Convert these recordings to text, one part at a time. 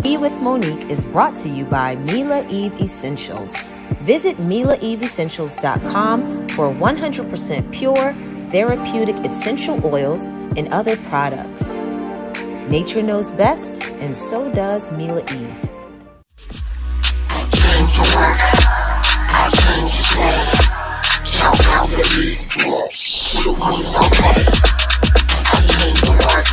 Tea with Monique is brought to you by Mila Eve Essentials. Visit MilaEveEssentials.com for 100% pure, therapeutic essential oils and other products. Nature knows best, and so does Mila Eve. I came to work. I came to play. Count the beat. Shoot me okay. I came to work.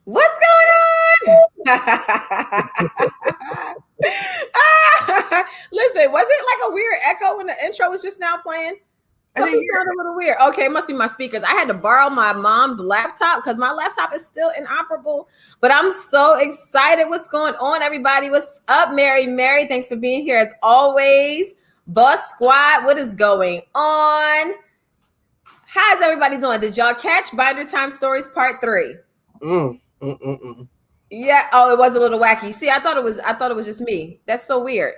What's going on? Listen, was it like a weird echo when the intro was just now playing? Something sounded a little weird. Okay, it must be my speakers. I had to borrow my mom's laptop because my laptop is still inoperable. But I'm so excited. What's going on, everybody? What's up, Mary? Mary, thanks for being here as always. Bus Squad, what is going on? How's everybody doing? Did y'all catch Bindertime Stories Part 3? Yeah. Oh, it was a little wacky. See, I thought it was just me. That's so weird.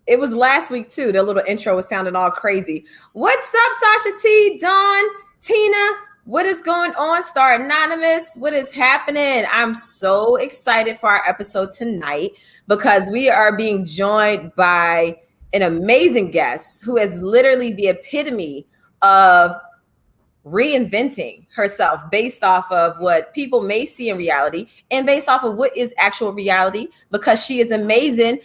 It was last week too. The little intro was sounding all crazy. What's up, Sasha T, Dawn, Tina? What is going on? Star Anonymous. What is happening? I'm so excited for our episode tonight because we are being joined by an amazing guest who is literally the epitome of reinventing herself based off of what people may see in reality and based off of what is actual reality, because she is amazing.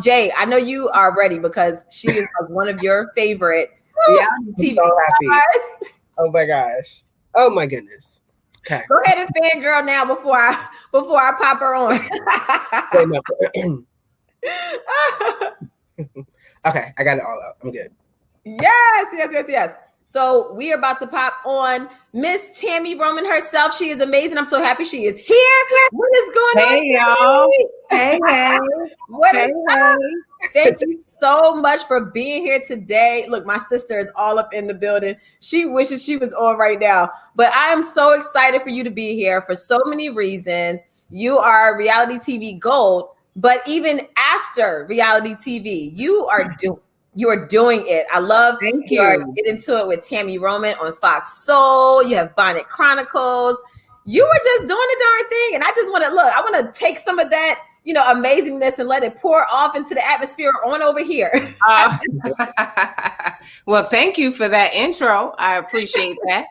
Jay, I know you are ready because she is like one of your favorite reality TV stars. Oh my gosh. Oh my goodness. Okay. Go ahead and fangirl now before I pop her on. Okay, I got it all out. I'm good. Yes. So we are about to pop on Miss Tami Roman herself. She is amazing. I'm so happy she is here. What is going on? Hey, y'all. Hey. What is up? Thank you so much for being here today. Look, my sister is all up in the building. She wishes she was on right now. But I am so excited for you to be here for so many reasons. You are reality TV gold. But even after reality TV, you are doing it. I love Thank you. Get into it with Tami Roman on Fox Soul. You have Bonnet Chronicles. You were just doing the darn thing. And I just want to take some of that, amazingness and let it pour off into the atmosphere on over here. Well, thank you for that intro. I appreciate that.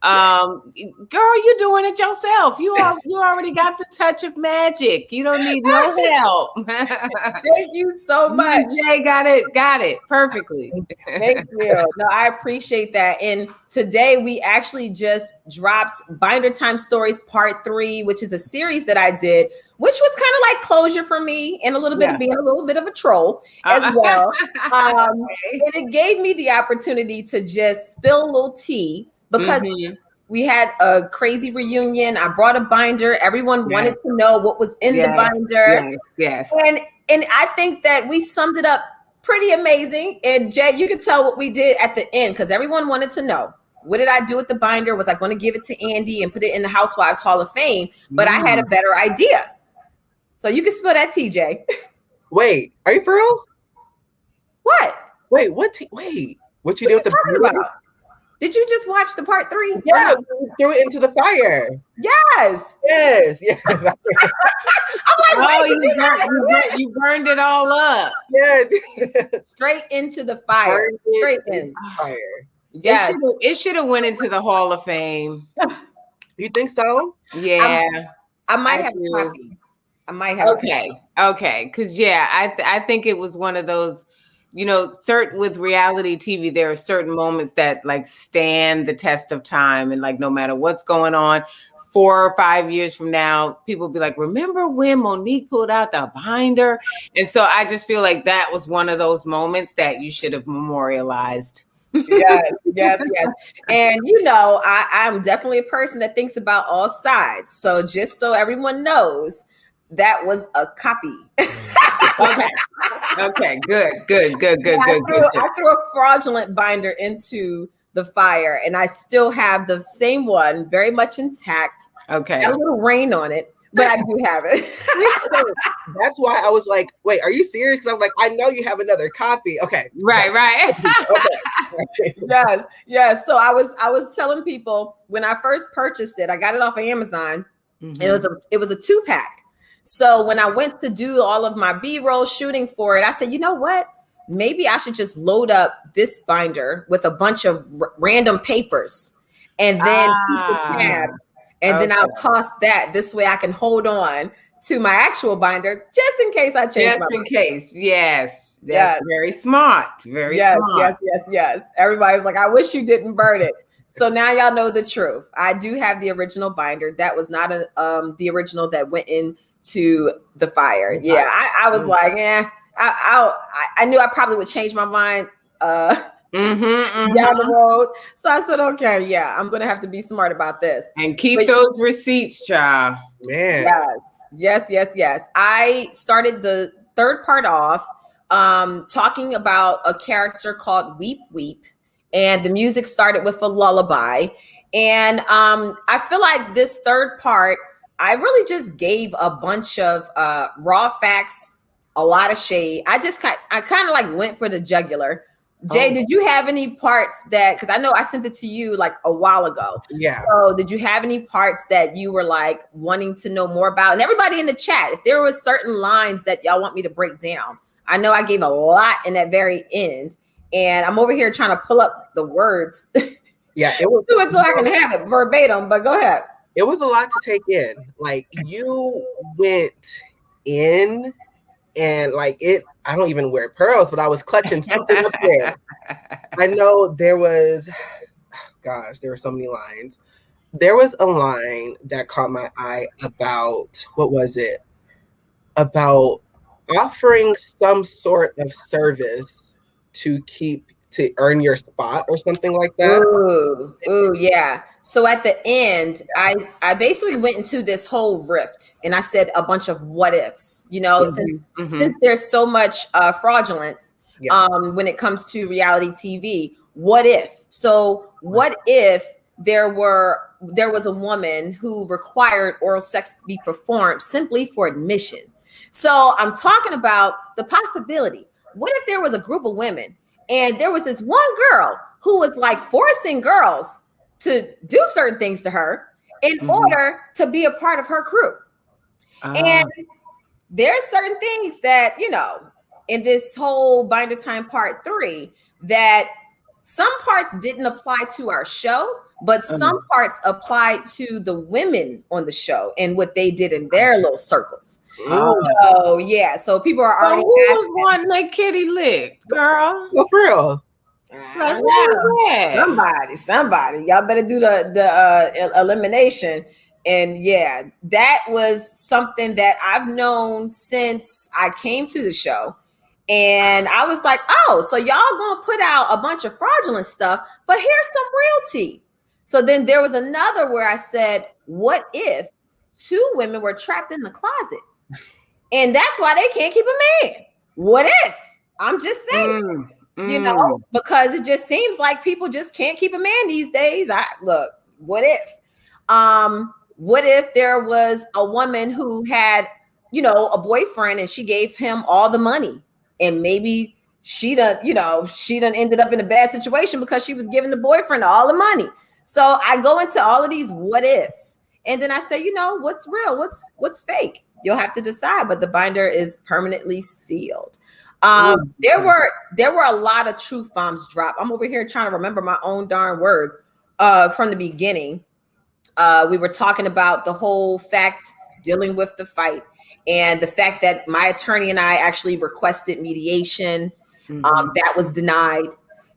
Girl, you're doing it yourself. You already got the touch of magic. You don't need no help. Thank you so much. Jay got it perfectly. Thank you. No, I appreciate that. And today we actually just dropped Bindertime Stories Part 3, which is a series that I did, which was kind of like closure for me and a little bit of being a little bit of a troll as well. And it gave me the opportunity to just spill a little tea. Because we had a crazy reunion. I brought a binder. Everyone wanted to know what was in the binder. Yes. And I think that we summed it up pretty amazing. And Jay, you can tell what we did at the end because everyone wanted to know. What did I do with the binder? Was I going to give it to Andy and put it in the Housewives Hall of Fame? But I had a better idea. So you can spill that tea, Jay. Wait, are you for real? What? Wait, what you did with the binder? About? Did you just watch the Part 3? Yeah, we threw it into the fire. Yes. I'm like, you burned it all up. Yes. Straight into the fire. Straight in the fire. Yeah. It should have went into the Hall of Fame. You think so? Yeah. I might have a copy. I might have. Okay. Because I think it was one of those. Certain with reality TV, there are certain moments that like stand the test of time, and like no matter what's going on, 4 or 5 years from now, people will be like, "Remember when Monique pulled out the binder?" And so I just feel like that was one of those moments that you should have memorialized. Yes. And I'm definitely a person that thinks about all sides. So just so everyone knows, that was a copy. Okay. Good. I threw a fraudulent binder into the fire, and I still have the same one, very much intact. Okay. Got a little rain on it, but I do have it. That's why I was like, wait, are you serious? Because I was like, I know you have another copy. Okay. Right. Okay. Yes. So I was telling people when I first purchased it, I got it off of Amazon, and it was a 2-pack. So when I went to do all of my B-roll shooting for it, I said, you know what? Maybe I should just load up this binder with a bunch of random papers and then keep the tabs. And then I'll toss that. This way I can hold on to my actual binder just in case I change my mind. Case. Yes. That's very smart. Very smart. Yes. Everybody's like, I wish you didn't burn it. So now y'all know the truth. I do have the original binder. That was not the original that went into the fire. Yeah, I was like, I knew I probably would change my mind down the road. So I said, okay, yeah, I'm gonna have to be smart about this and keep those receipts, child. Man. Yes. I started the third part off talking about a character called Weep Weep, and the music started with a lullaby. And I feel like this third part, I really just gave a bunch of raw facts, a lot of shade. I kind of like went for the jugular. Jay, did you have any parts that, because I know I sent it to you like a while ago. Yeah. So did you have any parts that you were like wanting to know more about? And everybody in the chat, if there was certain lines that y'all want me to break down, I know I gave a lot in that very end. And I'm over here trying to pull up the words. Yeah, it was. Do it so I can have it verbatim, but go ahead. It was a lot to take in. Like, you went in and like it, I don't even wear pearls, but I was clutching something up there. I know there was, gosh, there were so many lines. There was a line that caught my eye about, what was it? About offering some sort of service to earn your spot or something like that. Ooh, yeah. So at the end, I basically went into this whole rift and I said a bunch of what ifs, since there's so much fraudulence when it comes to reality TV. What if? So what if there was a woman who required oral sex to be performed simply for admission? So I'm talking about the possibility. What if there was a group of women and there was this one girl who was like forcing girls to do certain things to her in order to be a part of her crew? And there's certain things that, in this whole Bindertime Part 3, that some parts didn't apply to our show, but some parts applied to the women on the show and what they did in their little circles. So yeah, so people are already. Who was wanting that kitty lick, girl? Well, for real. Like, what was that? Somebody, y'all better do the elimination. And yeah, that was something that I've known since I came to the show. And I was like, oh, so y'all gonna put out a bunch of fraudulent stuff, but here's some real tea. So then there was another where I said, what if 2 women were trapped in the closet? And that's why they can't keep a man. What if? I'm just saying, because it just seems like people just can't keep a man these days. What if? What if there was a woman who had, a boyfriend and she gave him all the money, and maybe she done ended up in a bad situation because she was giving the boyfriend all the money. So I go into all of these what ifs, and then I say, what's real, what's fake? You'll have to decide. But the binder is permanently sealed. There were a lot of truth bombs dropped. I'm over here trying to remember my own darn words from the beginning. We were talking about the whole fact dealing with the fight and the fact that my attorney and I actually requested mediation. That was denied.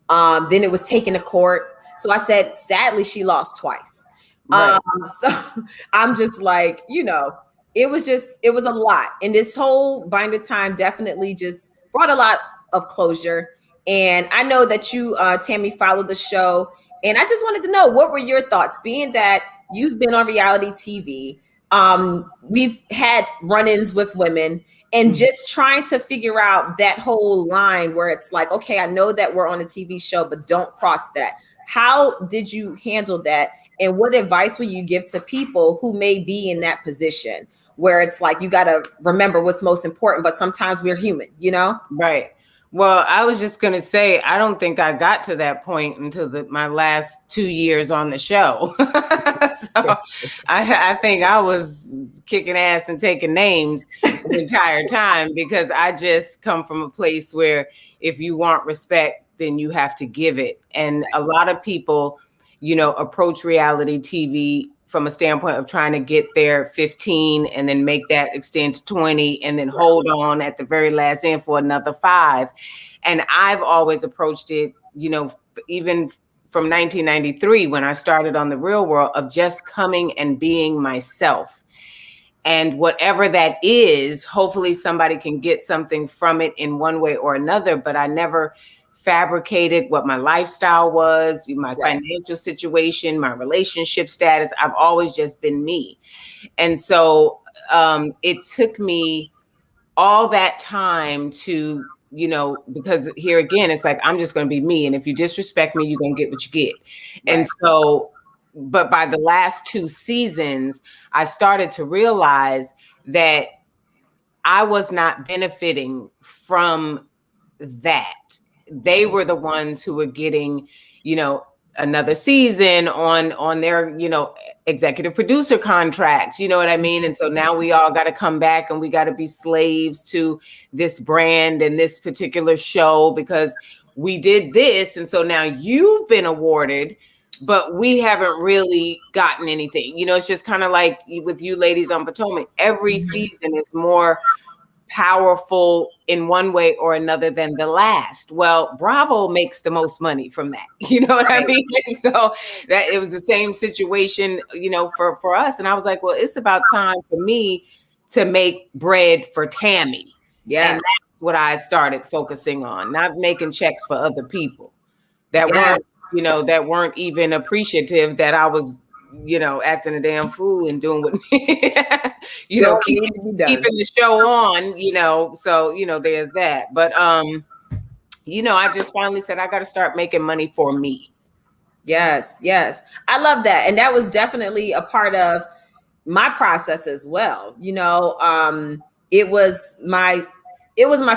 Then it was taken to court. So I said, sadly, she lost twice. Right. So I'm just like, it was a lot. And this whole Bindertime definitely just brought a lot of closure. And I know that you, Tami, followed the show. And I just wanted to know, what were your thoughts, being that you've been on reality TV? We've had run-ins with women and just trying to figure out that whole line where it's like, okay, I know that we're on a TV show, but don't cross that. How did you handle that? And what advice would you give to people who may be in that position where it's like, you got to remember what's most important, but sometimes we're human, you know? Right. Well, I was just going to say, I don't think I got to that point until my last 2 years on the show. So I think I was kicking ass and taking names the entire time, because I just come from a place where if you want respect, then you have to give it. And a lot of people, approach reality TV from a standpoint of trying to get their 15 and then make that extend to 20 and then hold on at the very last end for another 5. And I've always approached it, even from 1993, when I started on The Real World, of just coming and being myself. And whatever that is, hopefully somebody can get something from it in one way or another. But I never fabricated what my lifestyle was, my financial situation, my relationship status. I've always just been me. And so it took me all that time to, because here again, it's like, I'm just going to be me. And if you disrespect me, you're going to get what you get. Right. And so, but by the last 2 seasons, I started to realize that I was not benefiting from that. They were the ones who were getting, another season on their, executive producer contracts, you know what I mean? And so now we all got to come back and we got to be slaves to this brand and this particular show because we did this. And so now you've been awarded, but we haven't really gotten anything. It's just kind of like with you ladies on Potomac, every season is more powerful in one way or another than the last. Well, Bravo makes the most money from that. You know what I mean? So that it was the same situation, for us. And I was like, well, it's about time for me to make bread for Tami. Yeah. And that's what I started focusing on, not making checks for other people that weren't, that weren't even appreciative that I was, acting a damn fool and doing what, keeping the show on, so, there's that. But, I just finally said, I got to start making money for me. Yes. Yes. I love that. And that was definitely a part of my process as well. It was my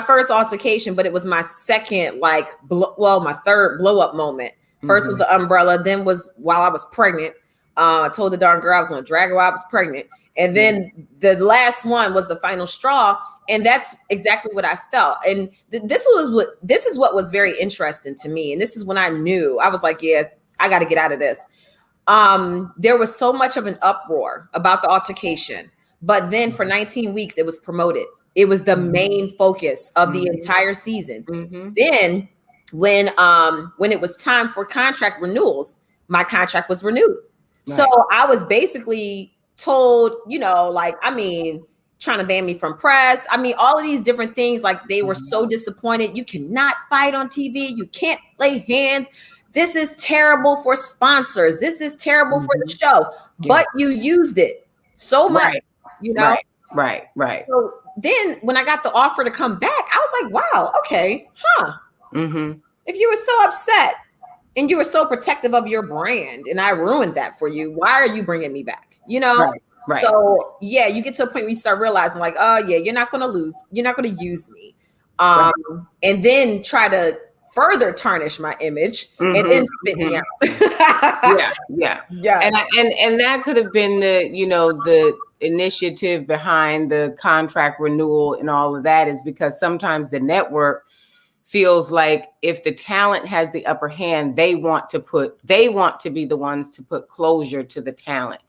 first altercation, but it was my second, my third blow up moment. First was the umbrella, then was while I was pregnant. I told the darn girl I was going to drag her while I was pregnant. And then the last one was the final straw. And that's exactly what I felt. And this is what was very interesting to me. And this is when I knew, I was like, yeah, I got to get out of this. There was so much of an uproar about the altercation. But then for 19 weeks, it was promoted. It was the main focus of the entire season. Then when it was time for contract renewals, my contract was renewed. Right. So I was basically told, trying to ban me from press. All of these different things, they were so disappointed. You cannot fight on TV. You can't lay hands. This is terrible for sponsors. This is terrible for the show. Yeah. But you used it so much, Right. So then when I got the offer to come back, I was like, wow, okay, If you were so upset and you were so protective of your brand and I ruined that for you, why are you bringing me back? Right. So yeah, you get to a point where you start realizing you're not going to lose. You're not going to use me. And then try to further tarnish my image and then spit me out. Yeah. And that could have been the initiative behind the contract renewal and all of that, is because sometimes the network feels like if the talent has the upper hand, they want to be the ones to put closure to the talent.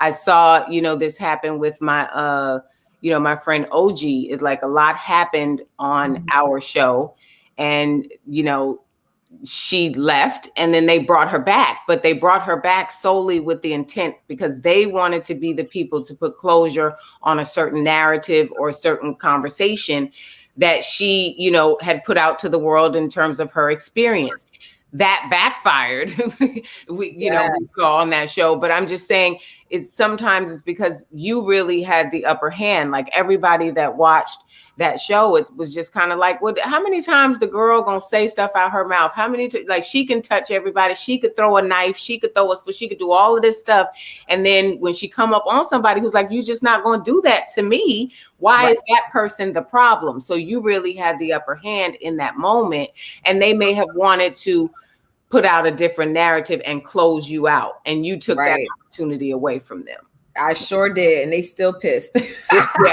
I saw, this happen with my, my friend OG. It a lot happened on our show, and, she left and then they brought her back, but they brought her back solely with the intent because they wanted to be the people to put closure on a certain narrative or a certain conversation that she, had put out to the world in terms of her experience. That backfired. we saw on that show, but I'm just saying it's sometimes it's because you really had the upper hand. Like everybody that watched that show, it was just kind of like, well, how many times the girl gonna say stuff out her mouth? How many like she can touch everybody, she could throw a knife, she could throw a spoon, she could do all of this stuff, and then when she come up on somebody who's like, you just not gonna do that to me, why is that person the problem? So you really had the upper hand in that moment, and they may have wanted to put out a different narrative and close you out, and you took that opportunity away from them. I sure did, and they still pissed. I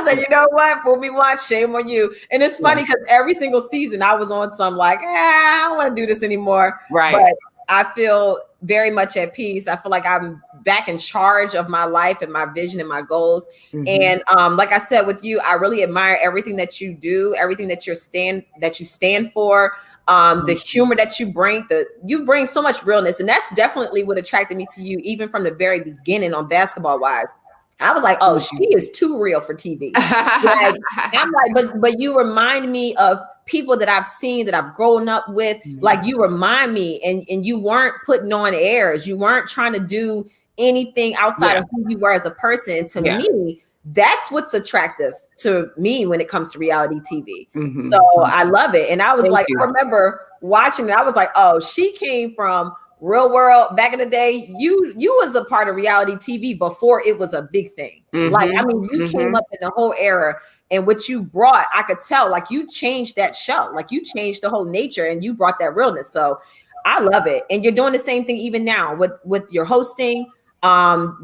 said, you know what? Fool me once, shame on you. And it's funny because every single season I was on some like, I don't want to do this anymore. Right. But I feel very much at peace. I feel like I'm back in charge of my life and my vision and my goals. And like I said with you, I really admire everything that you do, everything that you stand for. The humor that you bring so much realness, and that's definitely what attracted me to you, even from the very beginning on Basketball Wives. I was like, oh, she is too real for TV. Like, I'm like, but you remind me of people that I've seen, that I've grown up with. Like you remind me, and you weren't putting on airs. You weren't trying to do anything outside of who you were as a person. And to me, that's what's attractive to me when it comes to reality TV. So I love it. And I was I remember watching it. I was like, oh, she came from real world back in the day. You was a part of reality TV before it was a big thing. Like, I mean, you came up in the whole era, and what you brought, I could tell, like you changed that show, like you changed the whole nature, and you brought that realness. So I love it. And you're doing the same thing even now with your hosting,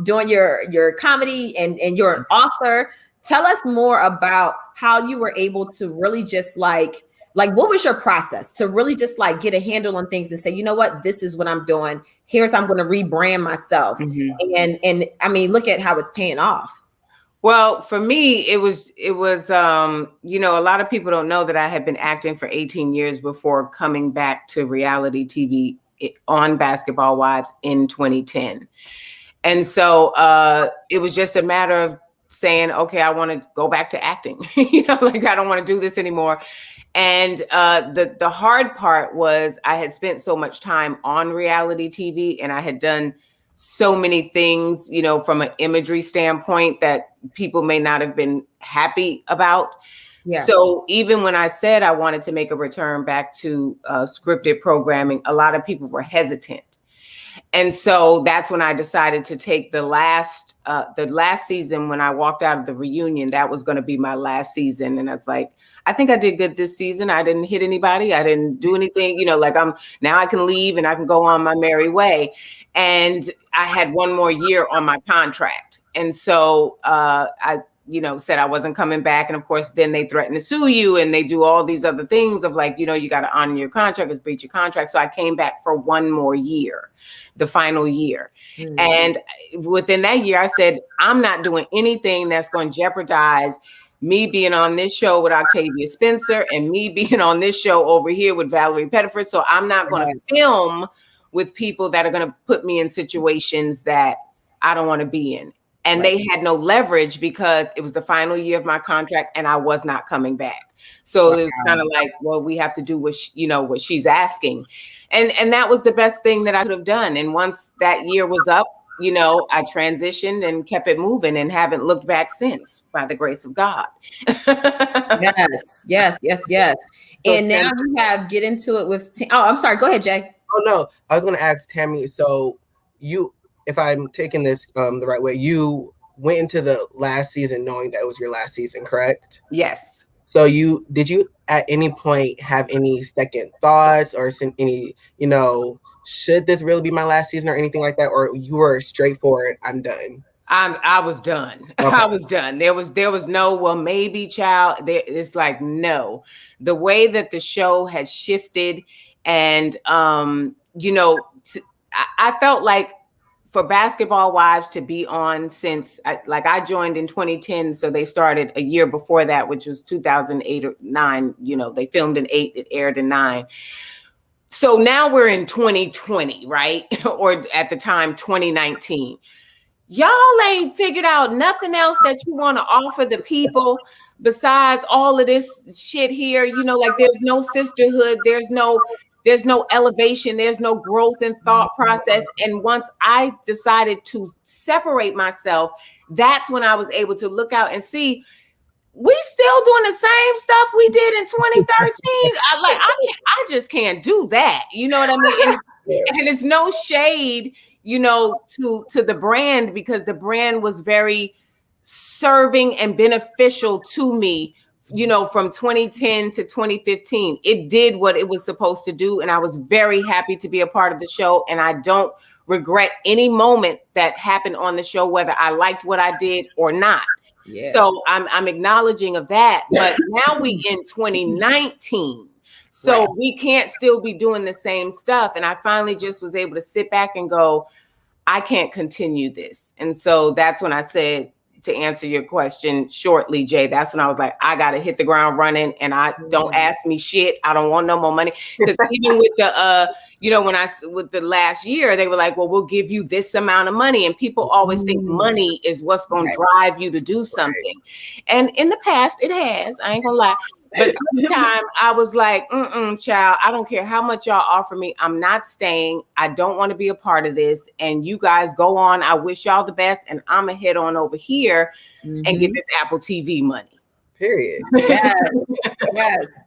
doing your comedy, and you're an author. Tell us more about how you were able to really just like what was your process to really just like get a handle on things and say, you know what, this is what I'm doing. Here's how I'm going to rebrand myself. And I mean, look at how it's paying off. Well, for me, it was, you know, a lot of people don't know that I had been acting for 18 years before coming back to reality TV on Basketball Wives in 2010. And so it was just a matter of saying, okay, I want to go back to acting. You know, like I don't want to do this anymore. And the hard part was I had spent so much time on reality TV, and I had done so many things, you know, from an imagery standpoint that people may not have been happy about. So even when I said I wanted to make a return back to scripted programming, a lot of people were hesitant. And so that's when I decided to take the last season. When I walked out of the reunion, that was going to be my last season. And I was like, I think I did good this season. I didn't hit anybody. I didn't do anything, you know, like now I can leave and I can go on my merry way. And I had one more year on my contract. And so I said I wasn't coming back. And of course, then they threaten to sue you, and they do all these other things of like, you know, you got to honor your contract, it's breach your contract. So I came back for one more year, the final year. And within that year, I said, I'm not doing anything that's going to jeopardize me being on this show with Octavia Spencer and me being on this show over here with Valerie Pettiford. So I'm not going to film with people that are going to put me in situations that I don't want to be in. And they had no leverage because it was the final year of my contract and I was not coming back. So it was kind of like, well, we have to do what she's asking. And that was the best thing that I could have done. And once that year was up, you know, I transitioned and kept it moving and haven't looked back since, by the grace of God. Yes. And now you have get into it with, I'm sorry, go ahead, Jay. Oh, no, I was going to ask Tami, so if I'm taking this the right way, you went into the last season knowing that it was your last season, correct? Yes. So did you at any point have any second thoughts or any, you know, should this really be my last season or anything like that? Or you were straightforward, I'm done? I was done. Okay. I was done. There was no, well, maybe child. It's like, no. The way that the show has shifted and, you know, I felt like for Basketball Wives to be on since I joined in 2010. So they started a year before that, which was 2008 or 9. You know, they filmed in 8, it aired in 9. So now we're in 2020, right? Or at the time, 2019. Y'all ain't figured out nothing else that you want to offer the people besides all of this shit here. You know, like there's no sisterhood. There's no there's no elevation, there's no growth in thought process. And once I decided to separate myself, that's when I was able to look out and see we still doing the same stuff we did in 2013. I just can't do that. You know what I mean? And it's no shade, to the brand, because the brand was very serving and beneficial to me, from 2010 to 2015. It did what it was supposed to do. And I was very happy to be a part of the show. And I don't regret any moment that happened on the show, whether I liked what I did or not. Yeah. So I'm acknowledging of that. But now we in 2019. So we can't still be doing the same stuff. And I finally just was able to sit back and go, I can't continue this. And so that's when I said, to answer your question shortly, Jay, that's when I was like, I got to hit the ground running, and I don't ask me shit. I don't want no more money. Because even with the, with the last year, they were like, well, we'll give you this amount of money. And people always think money is what's going to drive you to do something. And in the past, it has, I ain't gonna lie. But at the time, I was like, child, I don't care how much y'all offer me. I'm not staying. I don't want to be a part of this. And you guys go on. I wish y'all the best. And I'm going to head on over here and get this Apple TV money. Period. Yes.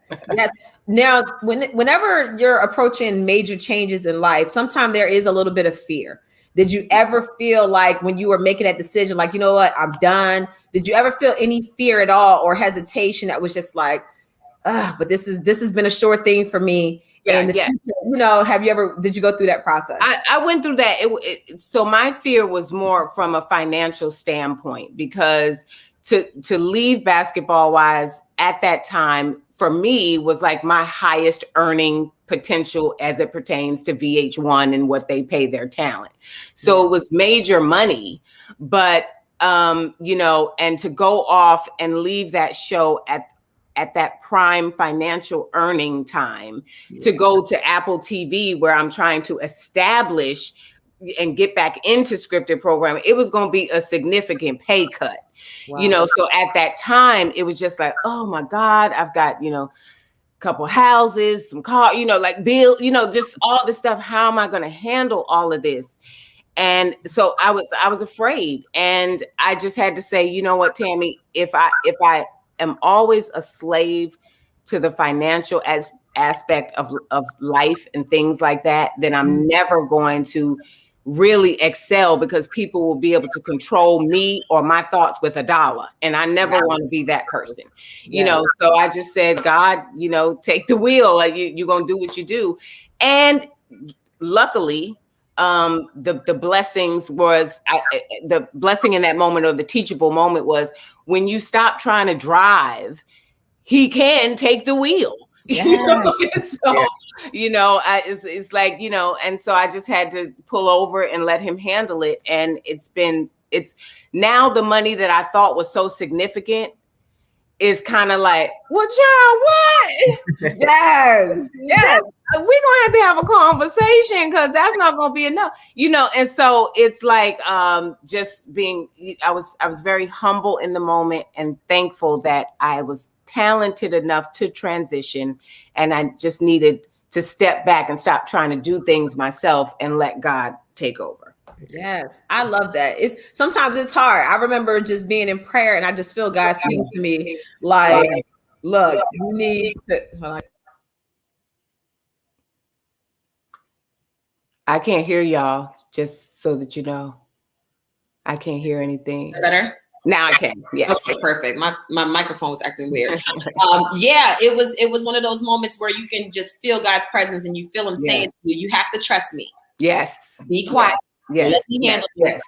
Now, whenever you're approaching major changes in life, sometimes there is a little bit of fear. Did you ever feel like when you were making that decision, like, you know what, I'm done? Did you ever feel any fear at all or hesitation that was just like, but this has been a sure thing for me? Yeah. Future, did you go through that process? I went through that. So my fear was more from a financial standpoint, because to leave basketball wise at that time for me was like my highest earning potential as it pertains to VH1 and what they pay their talent. So it was major money, but and to go off and leave that show at that prime financial earning time to go to Apple TV, where I'm trying to establish and get back into scripted programming, it was going to be a significant pay cut. Wow. So at that time, it was just like, oh my God, I've got, a couple houses, some car, like bill, just all this stuff. How am I going to handle all of this? And so I was afraid, and I just had to say, you know what, Tami, if I am always a slave to the financial aspect of life and things like that, then I'm never going to really excel, because people will be able to control me or my thoughts with $1. And I never want to be that person, so I just said, God, take the wheel. Like you're going to do what you do. And luckily, the blessings was the blessing in that moment, or the teachable moment, was when you stop trying to drive, he can take the wheel. It's like, and so I just had to pull over and let him handle it. And it's now the money that I thought was so significant is kind of like, well, child, what? Yes. We're gonna have a conversation, because that's not gonna be enough, and so it's like just being, I was very humble in the moment and thankful that I was talented enough to transition, and I just needed to step back and stop trying to do things myself and let God take over. Yes, I love that. Sometimes it's hard. I remember just being in prayer, and I just feel God speaks to me like, look, you need to. I can't hear y'all, just so that you know. I can't hear anything. Better? Now I can. Yes. Okay, perfect. My microphone was acting weird. It was one of those moments where you can just feel God's presence, and you feel him saying to you, you have to trust me. Yes. Be quiet. Yes. Let me handle this.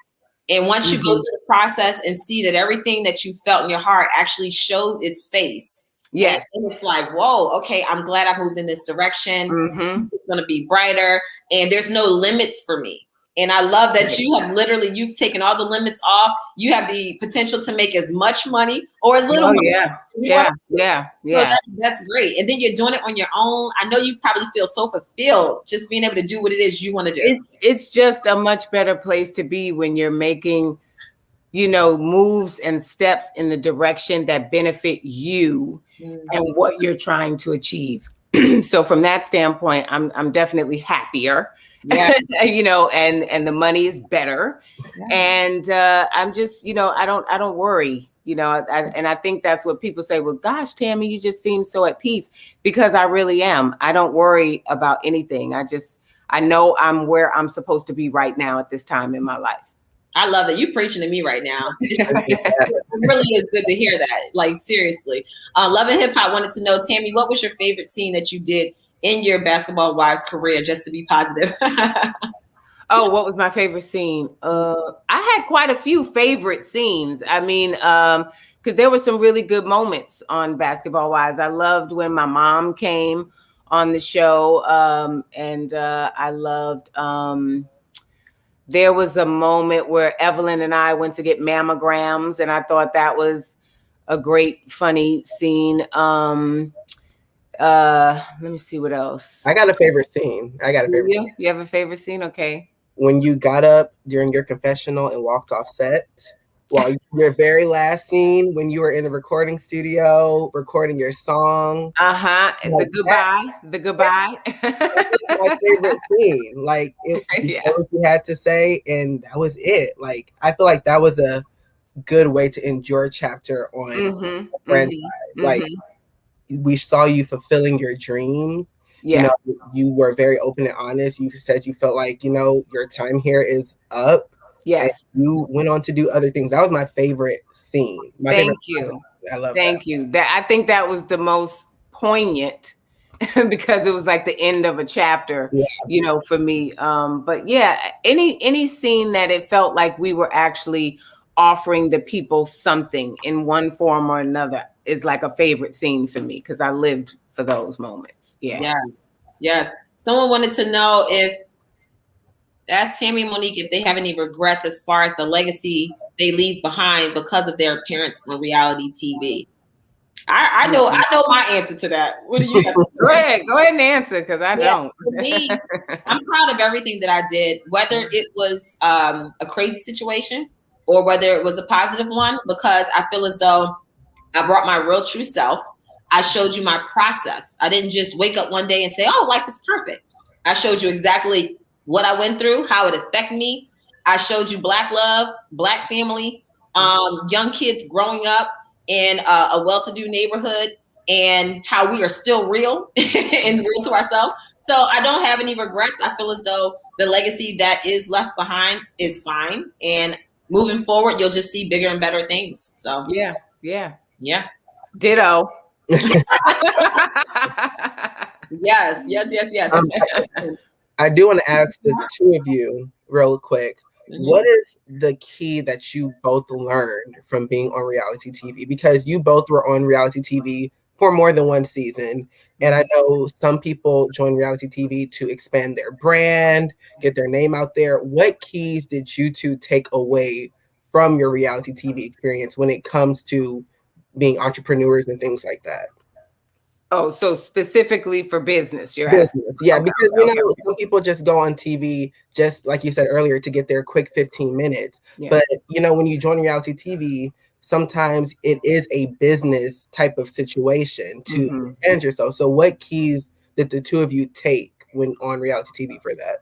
And once you go through the process and see that everything that you felt in your heart actually showed its face. Yes. And it's like, whoa, okay, I'm glad I moved in this direction. It's going to be brighter, and there's no limits for me. And I love that you've taken all the limits off. You have the potential to make as much money or as little money. Yeah. So that's great. And then you're doing it on your own. I know you probably feel so fulfilled just being able to do what it is you want to do. It's just a much better place to be when you're making, moves and steps in the direction that benefit you and what you're trying to achieve. So from that standpoint, I'm definitely happier. Yeah. You know, and the money is better. And I'm just, you know, I don't worry, you know, and I think that's what people say. Well, gosh, Tami, you just seem so at peace, because I really am. I don't worry about anything. I know I'm where I'm supposed to be right now at this time in my life. I love it. You preaching to me right now. It really is good to hear that. Like, seriously. Love and Hip Hop wanted to know, Tami, what was your favorite scene that you did in your Basketball Wives career, just to be positive? Oh, what was my favorite scene? I had quite a few favorite scenes. I mean, because there were some really good moments on Basketball Wives. I loved when my mom came on the show, and I loved. There was a moment where Evelyn and I went to get mammograms, and I thought that was a great, funny scene. Let me see what else. I got a favorite scene. You have a favorite scene? Okay. When you got up during your confessional and walked off set. Well, your very last scene when you were in the recording studio recording your song. The goodbye. That was my favorite scene. Like, it was what you had to say, and that was it. Like, I feel like that was a good way to end your chapter on Friend. Like, we saw you fulfilling your dreams. Yeah. You know, you were very open and honest. You said you felt like, you know, your time here is up. Yes. You went on to do other things. That was my favorite scene. Thank you. I love Thank you. I think that was the most poignant because it was like the end of a chapter, you know, for me. But yeah, any scene that it felt like we were actually offering the people something in one form or another is like a favorite scene for me, because I lived for those moments. Yeah. Yes. Someone wanted to know if, ask Tami and Monique if they have any regrets as far as the legacy they leave behind because of their appearance on reality TV. I know my answer to that. What do you have? Go ahead and answer, because I don't. For me, I'm proud of everything that I did, whether it was a crazy situation or whether it was a positive one, because I feel as though I brought my real true self. I showed you my process. I didn't just wake up one day and say, oh, life is perfect. I showed you exactly what I went through, how it affected me. I showed you Black love, Black family, young kids growing up in a well-to-do neighborhood, and how we are still real and real to ourselves. So I don't have any regrets. I feel as though the legacy that is left behind is fine. And moving forward, you'll just see bigger and better things. So Yeah. Ditto. Yes. I do want to ask the two of you real quick. What is the key that you both learned from being on reality TV? Because you both were on reality TV for more than one season. And I know some people join reality TV to expand their brand, get their name out there. What keys did you two take away from your reality TV experience when it comes to being entrepreneurs and things like that? Oh, so specifically for business, you're asking? Yeah, okay, because you know, some people just go on TV, just like you said earlier, to get their quick 15 minutes. Yeah. But you know, when you join reality TV, sometimes it is a business type of situation to manage yourself. So what keys did the two of you take when on reality TV for that?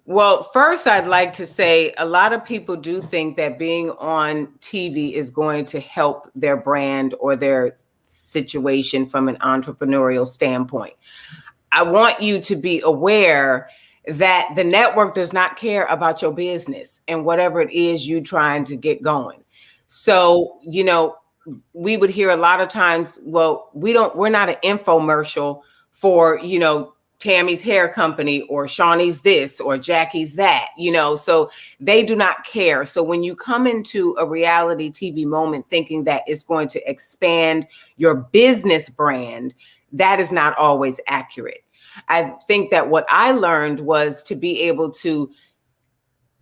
Well, first, I'd like to say a lot of people do think that being on TV is going to help their brand or their situation from an entrepreneurial standpoint. I want you to be aware that the network does not care about your business and whatever it is you're trying to get going. So, you know, we would hear a lot of times, well, we're not an infomercial for, you know, Tammy's hair company or Shawnee's this or Jackie's that, you know, so they do not care. So when you come into a reality TV moment thinking that it's going to expand your business brand, that is not always accurate. I think that what I learned was to be able to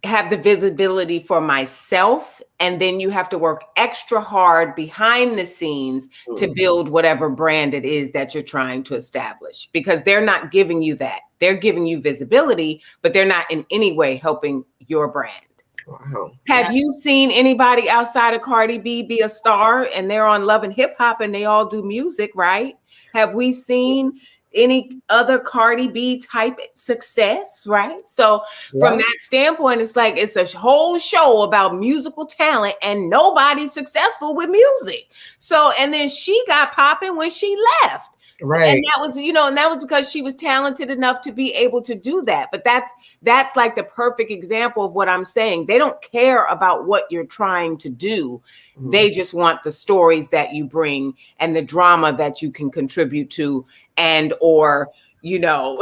have the visibility for myself, and then you have to work extra hard behind the scenes to build whatever brand it is that you're trying to establish, because they're not giving you that. They're giving you visibility, but they're not in any way helping your brand. Wow. Have you seen anybody outside of Cardi B be a star and they're on Love and Hip Hop and they all do music, right? Have we seen any other Cardi B type success, right? So from that standpoint, it's like it's a whole show about musical talent and nobody's successful with music. So, and then she got popping when she left. Right. And that was, you know, and that was because she was talented enough to be able to do that. But that's like the perfect example of what I'm saying. They don't care about what you're trying to do. Mm-hmm. They just want the stories that you bring and the drama that you can contribute to, and or, you know,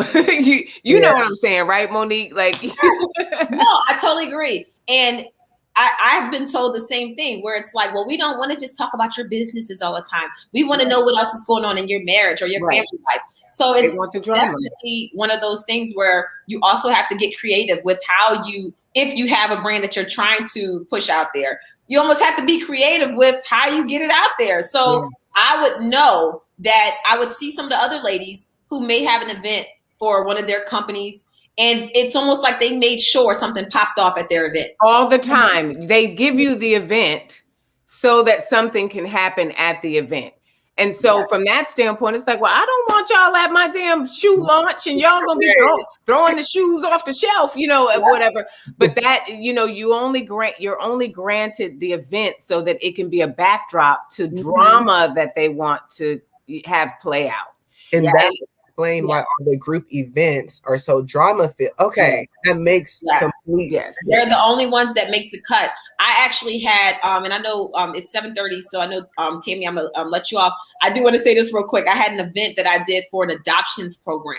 you know what I'm saying, right, Monique? Like, no, I totally agree. And I've been told the same thing, where it's like, well, we don't want to just talk about your businesses all the time. We want to know what else is going on in your marriage or your family life. So it's definitely one of those things where you also have to get creative with how if you have a brand that you're trying to push out there, you almost have to be creative with how you get it out there. So I would know that I would see some of the other ladies who may have an event for one of their companies, and it's almost like they made sure something popped off at their event. All the time. They give you the event so that something can happen at the event. And so from that standpoint, it's like, well, I don't want y'all at my damn shoe launch and y'all gonna be throwing the shoes off the shelf, you know, whatever. But that, you know, you're only granted the event so that it can be a backdrop to drama that they want to have play out. And that explain why all the group events are so drama filled. Okay, that makes complete sense. They're the only ones that make the cut. I actually had, and I know it's 7:30, so I know, Tami, I'm gonna let you off. I do want to say this real quick. I had an event that I did for an adoptions program.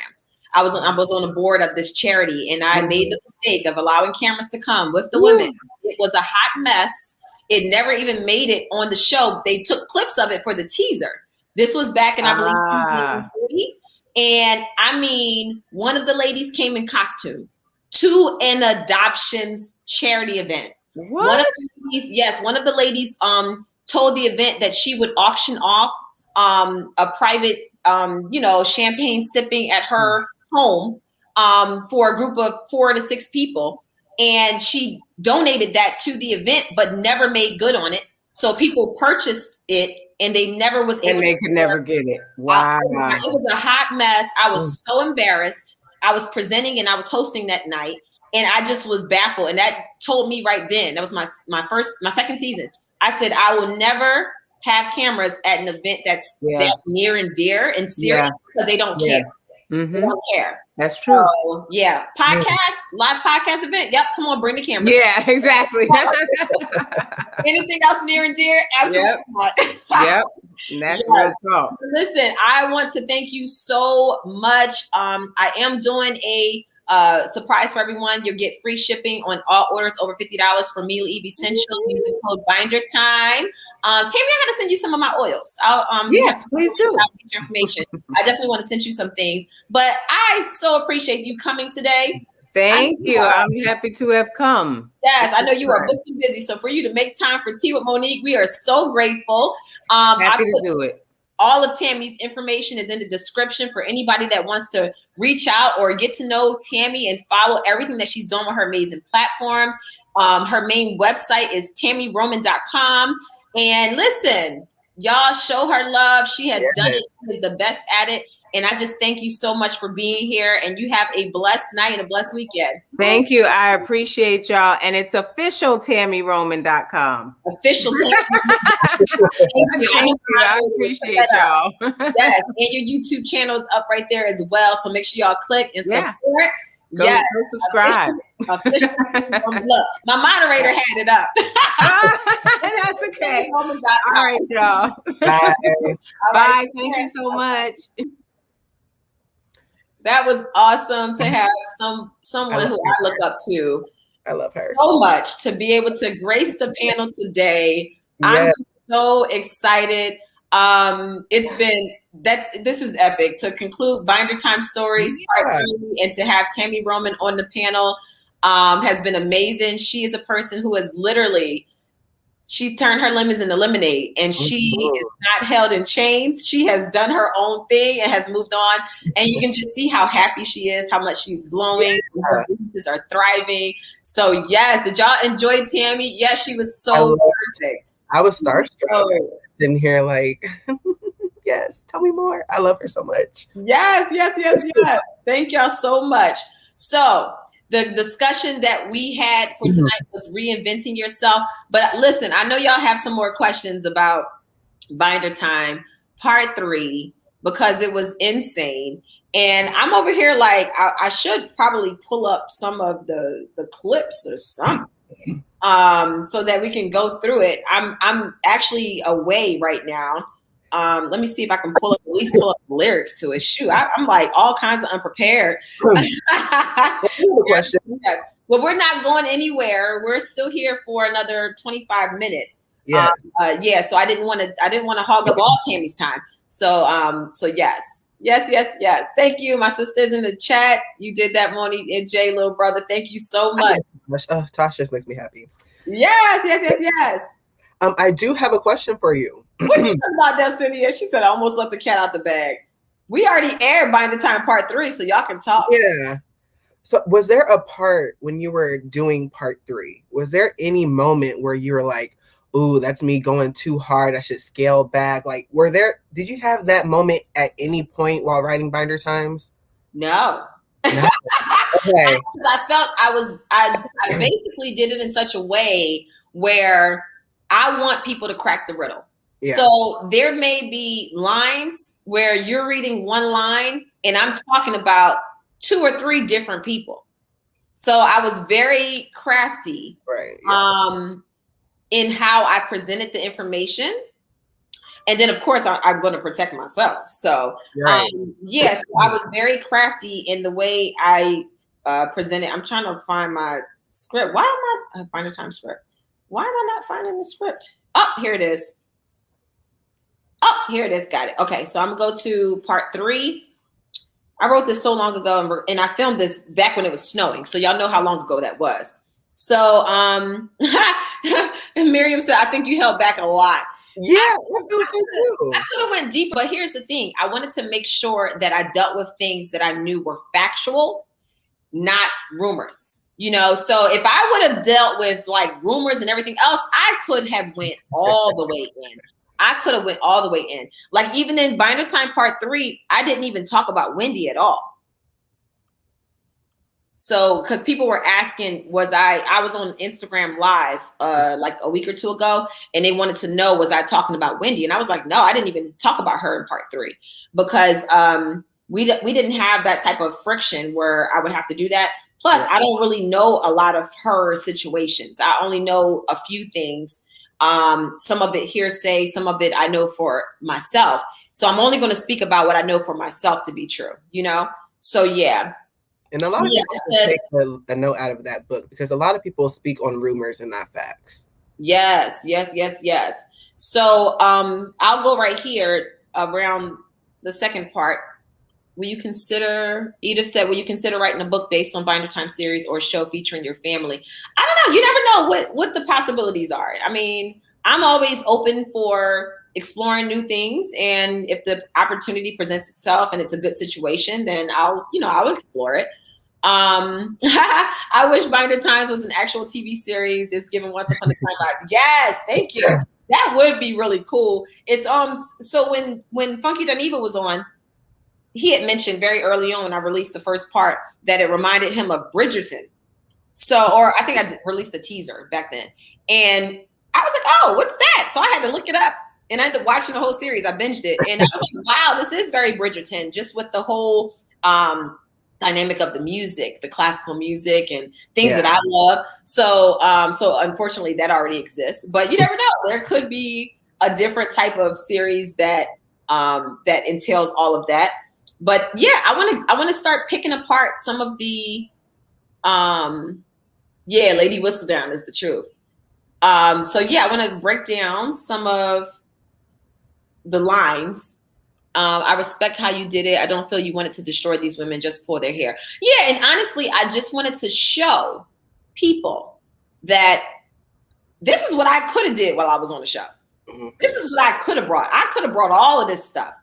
I was on the board of this charity, and I made the mistake of allowing cameras to come with the women. It was a hot mess. It never even made it on the show. They took clips of it for the teaser. This was back in, I believe, 1940. And I mean, one of the ladies came in costume to an adoptions charity event. What? One of the ladies told the event that she would auction off a private champagne sipping at her home for a group of 4 to 6 people. And she donated that to the event, but never made good on it. So people purchased it, and they never was able. And they could never get it. Wow! It was a hot mess. I was so embarrassed. I was presenting and I was hosting that night, and I just was baffled. And that told me right then. That was my second season. I said I will never have cameras at an event that's that near and dear and serious because they don't care. Mm-hmm. They don't care. That's true. So, live podcast event. Yep, come on, bring the cameras. Yeah, exactly. Anything else near and dear? Absolutely not. Yep, that's real talk. Listen, I want to thank you so much. I am doing a surprise for everyone. You'll get free shipping on all orders over $50 for Meal Eve Essentials using code Bindertime. Tami, I gotta send you some of my oils. Yes, please do. Get your information. I definitely want to send you some things. But I so appreciate you coming today. Thank you. I'm happy to have come. Yes, I know you are booked and busy. So for you to make time for Tea with Monique, we are so grateful. Happy to do it. All of Tami's information is in the description for anybody that wants to reach out or get to know Tami and follow everything that she's doing with her amazing platforms. Her main website is TamiRoman.com. And listen, y'all show her love. She has done it. She is the best at it. And I just thank you so much for being here. And you have a blessed night and a blessed weekend. Thank you. I appreciate y'all. And it's official TamiRoman.com. Official Tami. Thank you. I appreciate y'all. Yes. And your YouTube channel is up right there as well. So make sure y'all click and support. Go subscribe. Official. Look, my moderator had it up. That's okay. All right, y'all. Bye. Bye. Thank you so much. That was awesome to have someone who I look up to. I love her so much to be able to grace the panel today. I'm so excited. This is epic to conclude Bindertime Stories Part 3 and to have Tami Roman on the panel has been amazing. She is a person who has she turned her lemons into lemonade, and she is not held in chains. She has done her own thing and has moved on. And you can just see how happy she is, how much she's glowing. Her businesses are thriving. So yes, did y'all enjoy Tami? Yes, she was so perfect. I was starstruck. Sitting here like, yes, tell me more. I love her so much. Yes. Thank y'all so much. So the discussion that we had for tonight was reinventing yourself. But listen, I know y'all have some more questions about Binder Time Part 3 because it was insane. And I'm over here like I should probably pull up some of the clips or something so that we can go through it. I'm actually away right now. Let me see if I can at least pull up the lyrics to it. Shoot, I'm like all kinds of unprepared. Question. Yes. Well, we're not going anywhere. We're still here for another 25 minutes. Yeah. So I didn't want to hog up all Tami's time. So yes. Thank you, my sisters in the chat. You did that, Monique and Jay, little brother. Thank you so much. Tosh just makes me happy. Yes. I do have a question for you. What do you think about that, Cynthia? She said I almost let the cat out the bag. We already aired Binder Time Part 3, so y'all can talk. Yeah. So was there a part when you were doing Part 3? Was there any moment where you were like, ooh, that's me going too hard, I should scale back? Like, did you have that moment at any point while writing Binder Times? No. Okay. I felt I basically did it in such a way where I want people to crack the riddle. Yeah. So there may be lines where you're reading one line and I'm talking about 2 or 3 different people. So I was very crafty. Right. Yeah. In how I presented the information. And then of course I'm going to protect myself. So right. Yes, I was very crafty in the way I presented. I'm trying to find my script. Why am I Binder Time script? Why am I not finding the script? Oh, here it is. Got it. Okay. So I'm gonna go to Part 3. I wrote this so long ago and I filmed this back when it was snowing. So y'all know how long ago that was. So, and Miriam said, I think you held back a lot. Yeah, I feel so too. I could have went deeper, but here's the thing. I wanted to make sure that I dealt with things that I knew were factual, not rumors. You know, so if I would have dealt with like rumors and everything else, I could have went all the way in. Like even in Binder Time Part 3, I didn't even talk about Wendy at all. So, because people were asking, I was on Instagram Live like a week or 2 ago, and they wanted to know, was I talking about Wendy? And I was like, no, I didn't even talk about her in Part 3 because we didn't have that type of friction where I would have to do that. Plus, I don't really know a lot of her situations. I only know a few things. Some of it hearsay, some of it I know for myself. So I'm only going to speak about what I know for myself to be true, you know? So, yeah. And a lot of people take a note out of that book because a lot of people speak on rumors and not facts. Yes. So I'll go right here around the second part. Edith said, will you consider writing a book based on Binder Time series or a show featuring your family? I don't know. You never know what the possibilities are. I mean, I'm always open for exploring new things. And if the opportunity presents itself and it's a good situation, then I'll explore it. I wish Binder Times was an actual TV series. It's given Once Upon a Time Lives. Yes, thank you. That would be really cool. It's so when Funky Duneva was on, he had mentioned very early on when I released the first part that it reminded him of Bridgerton. So, or I think I released a teaser back then. And I was like, oh, what's that? So I had to look it up and I ended up watching the whole series. I binged it and I was like, wow, this is very Bridgerton, just with the whole dynamic of the music, the classical music and things that I love. So, so unfortunately that already exists, but you never know. There could be a different type of series that entails all of that. But yeah, I want to start picking apart some of the, Lady Whistledown is the truth. So yeah, I want to break down some of the lines. I respect how you did it. I don't feel you wanted to destroy these women, just pull their hair. Yeah, and honestly, I just wanted to show people that this is what I could have did while I was on the show. Mm-hmm. This is what I could have brought. I could have brought all of this stuff.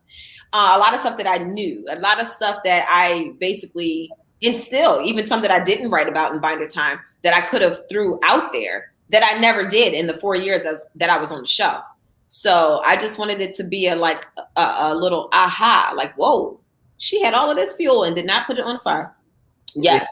A lot of stuff that I knew, a lot of stuff that I basically instilled, even some that I didn't write about in Binder Time that I could have threw out there that I never did in the 4 years that I was on the show. So I just wanted it to be a little aha, like, whoa, she had all of this fuel and did not put it on fire. Yes.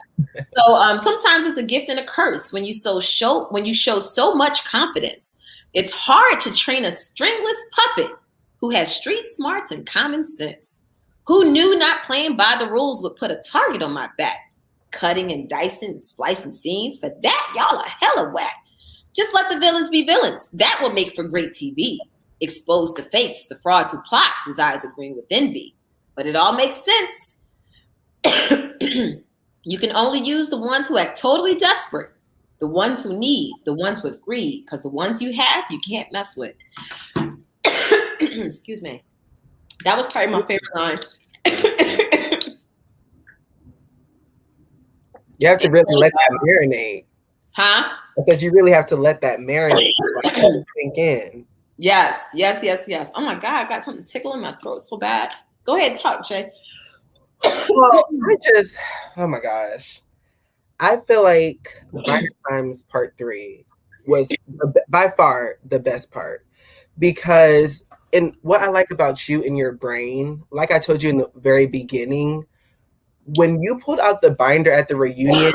So sometimes it's a gift and a curse when you show so much confidence. It's hard to train a stringless puppet who has street smarts and common sense. Who knew not playing by the rules would put a target on my back? Cutting and dicing and splicing scenes. For that, y'all are hella whack. Just let the villains be villains. That will make for great TV. Expose the fakes, the frauds who plot, whose eyes are green with envy. But it all makes sense. You can only use the ones who act totally desperate, the ones who need, the ones with greed, because the ones you have, you can't mess with. Excuse me. That was probably my favorite line. You have to really let that marinate. Huh? I said you really have to let that marinate, sink in. Yes. Oh my God, I got something tickling my throat so bad. Go ahead, talk, Jay. Well, oh my gosh. I feel like Bindertime Part 3 was by far the best part, because what I like about you and your brain, like I told you in the very beginning, when you pulled out the binder at the reunion,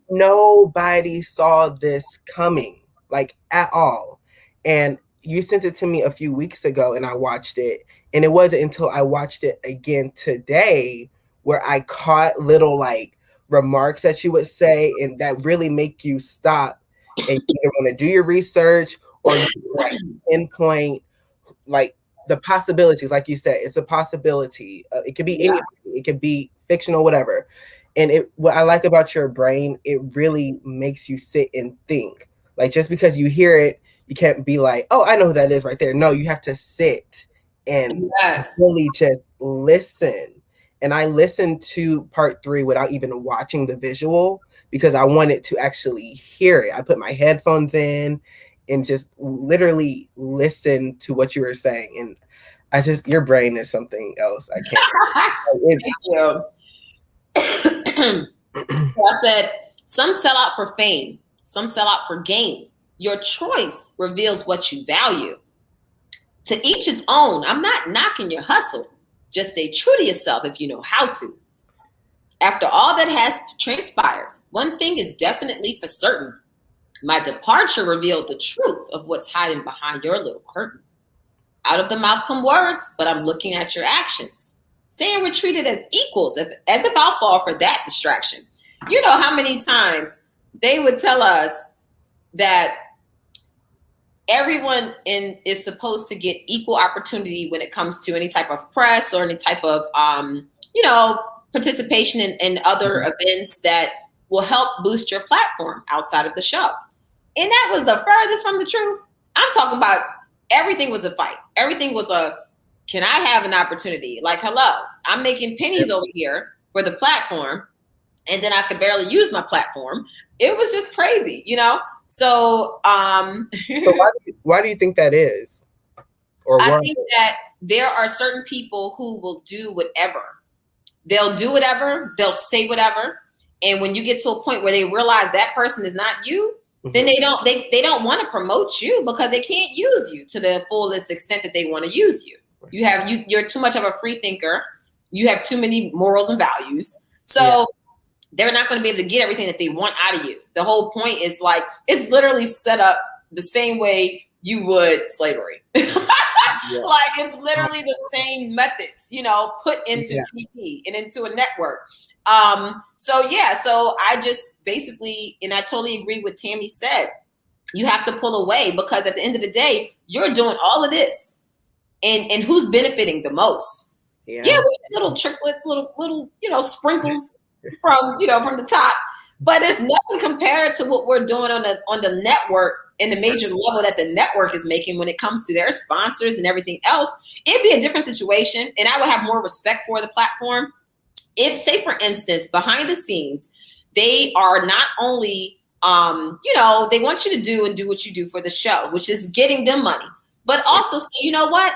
nobody saw this coming, like at all. And you sent it to me a few weeks ago and I watched it. And it wasn't until I watched it again today where I caught little like remarks that you would say and that really make you stop and either want to do your research or like pinpoint like the possibilities. Like you said, it's a possibility. It could be anything. It could be fictional, whatever. And what I like about your brain, it really makes you sit and think. Like just because you hear it, you can't be like, oh, I know who that is right there. No, you have to sit and really just listen. And I listened to Part 3 without even watching the visual because I wanted to actually hear it. I put my headphones in and just literally listen to what you were saying. And your brain is something else. I can't. Thank you. So I said, some sell out for fame, some sell out for gain. Your choice reveals what you value. To each its own. I'm not knocking your hustle. Just stay true to yourself if you know how to. After all that has transpired, one thing is definitely for certain. My departure revealed the truth of what's hiding behind your little curtain. Out of the mouth come words, but I'm looking at your actions. Saying we're treated as equals, as if I'll fall for that distraction. You know how many times they would tell us that everyone is supposed to get equal opportunity when it comes to any type of press or any type of, participation in other events that will help boost your platform outside of the show. And that was the furthest from the truth. I'm talking about everything was a fight. Everything was can I have an opportunity? Like, hello, I'm making pennies over here for the platform. And then I could barely use my platform. It was just crazy, So, so why do you think that is? I think that there are certain people who will do whatever. They'll do whatever. They'll say whatever. And when you get to a point where they realize that person is not you, then they don't want to promote you because they can't use you to the fullest extent that they want to use you. You're too much of a free thinker. You have too many morals and values. So they're not going to be able to get everything that they want out of you. The whole point is like, it's literally set up the same way you would slavery. Like it's literally the same methods, put into TV and into a network. So I just basically, and I totally agree with Tami said, you have to pull away because at the end of the day, you're doing all of this and who's benefiting the most? Yeah, we get little tricklets, little, sprinkles from the top, but it's nothing compared to what we're doing on the network and the major level that the network is making when it comes to their sponsors and everything else. It'd be a different situation. And I would have more respect for the platform. If, say, for instance, behind the scenes, they are not only, they want you to do what you do for the show, which is getting them money, but also say, you know what?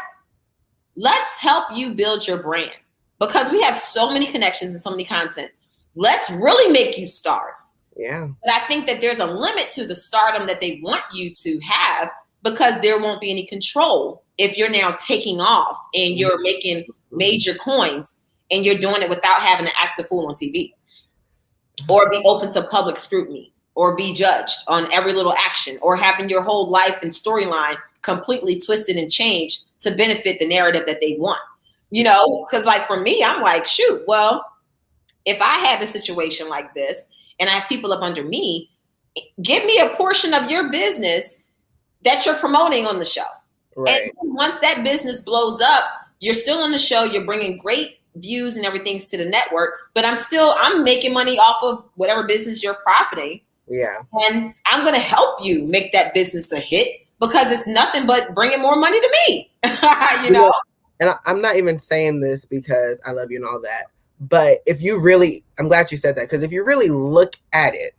Let's help you build your brand because we have so many connections and so many contents. Let's really make you stars. Yeah. But I think that there's a limit to the stardom that they want you to have because there won't be any control if you're now taking off and you're making major coins and you're doing it without having to act a fool on TV or be open to public scrutiny or be judged on every little action or having your whole life and storyline completely twisted and changed to benefit the narrative that they want. You know, because like for me, I'm like, shoot, well, if I had a situation like this and I have people up under me, give me a portion of your business that you're promoting on the show. Right. And once that business blows up, you're still on the show, you're bringing great views and everything to the network, but I'm making money off of whatever business you're profiting. Yeah. And I'm going to help you make that business a hit because it's nothing but bringing more money to me, you know? And I'm not even saying this because I love you and all that, but if you really, I'm glad you said that, because if you really look at it,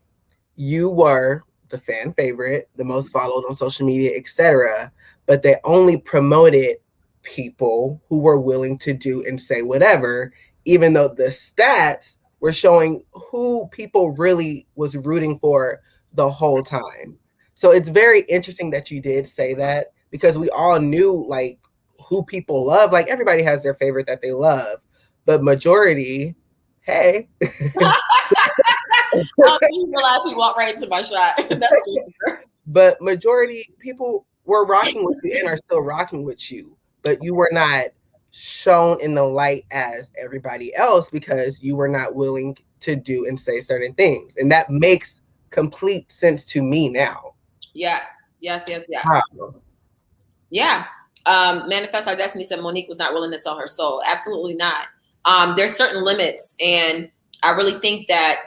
you were the fan favorite, the most followed on social media, etc. But they only promoted people who were willing to do and say whatever, even though the stats were showing who people really was rooting for the whole time. So it's very interesting that you did say that, because we all knew like who people love. Like everybody has their favorite that they love, but majority, hey. I didn't realize he walked right into my shot. But majority people were rocking with you and are still rocking with you, but you were not shown in the light as everybody else because you were not willing to do and say certain things. And that makes complete sense to me now. Yes. Wow. Yeah. Manifest Our Destiny said Monique was not willing to sell her soul. Absolutely not. There's certain limits. And I really think that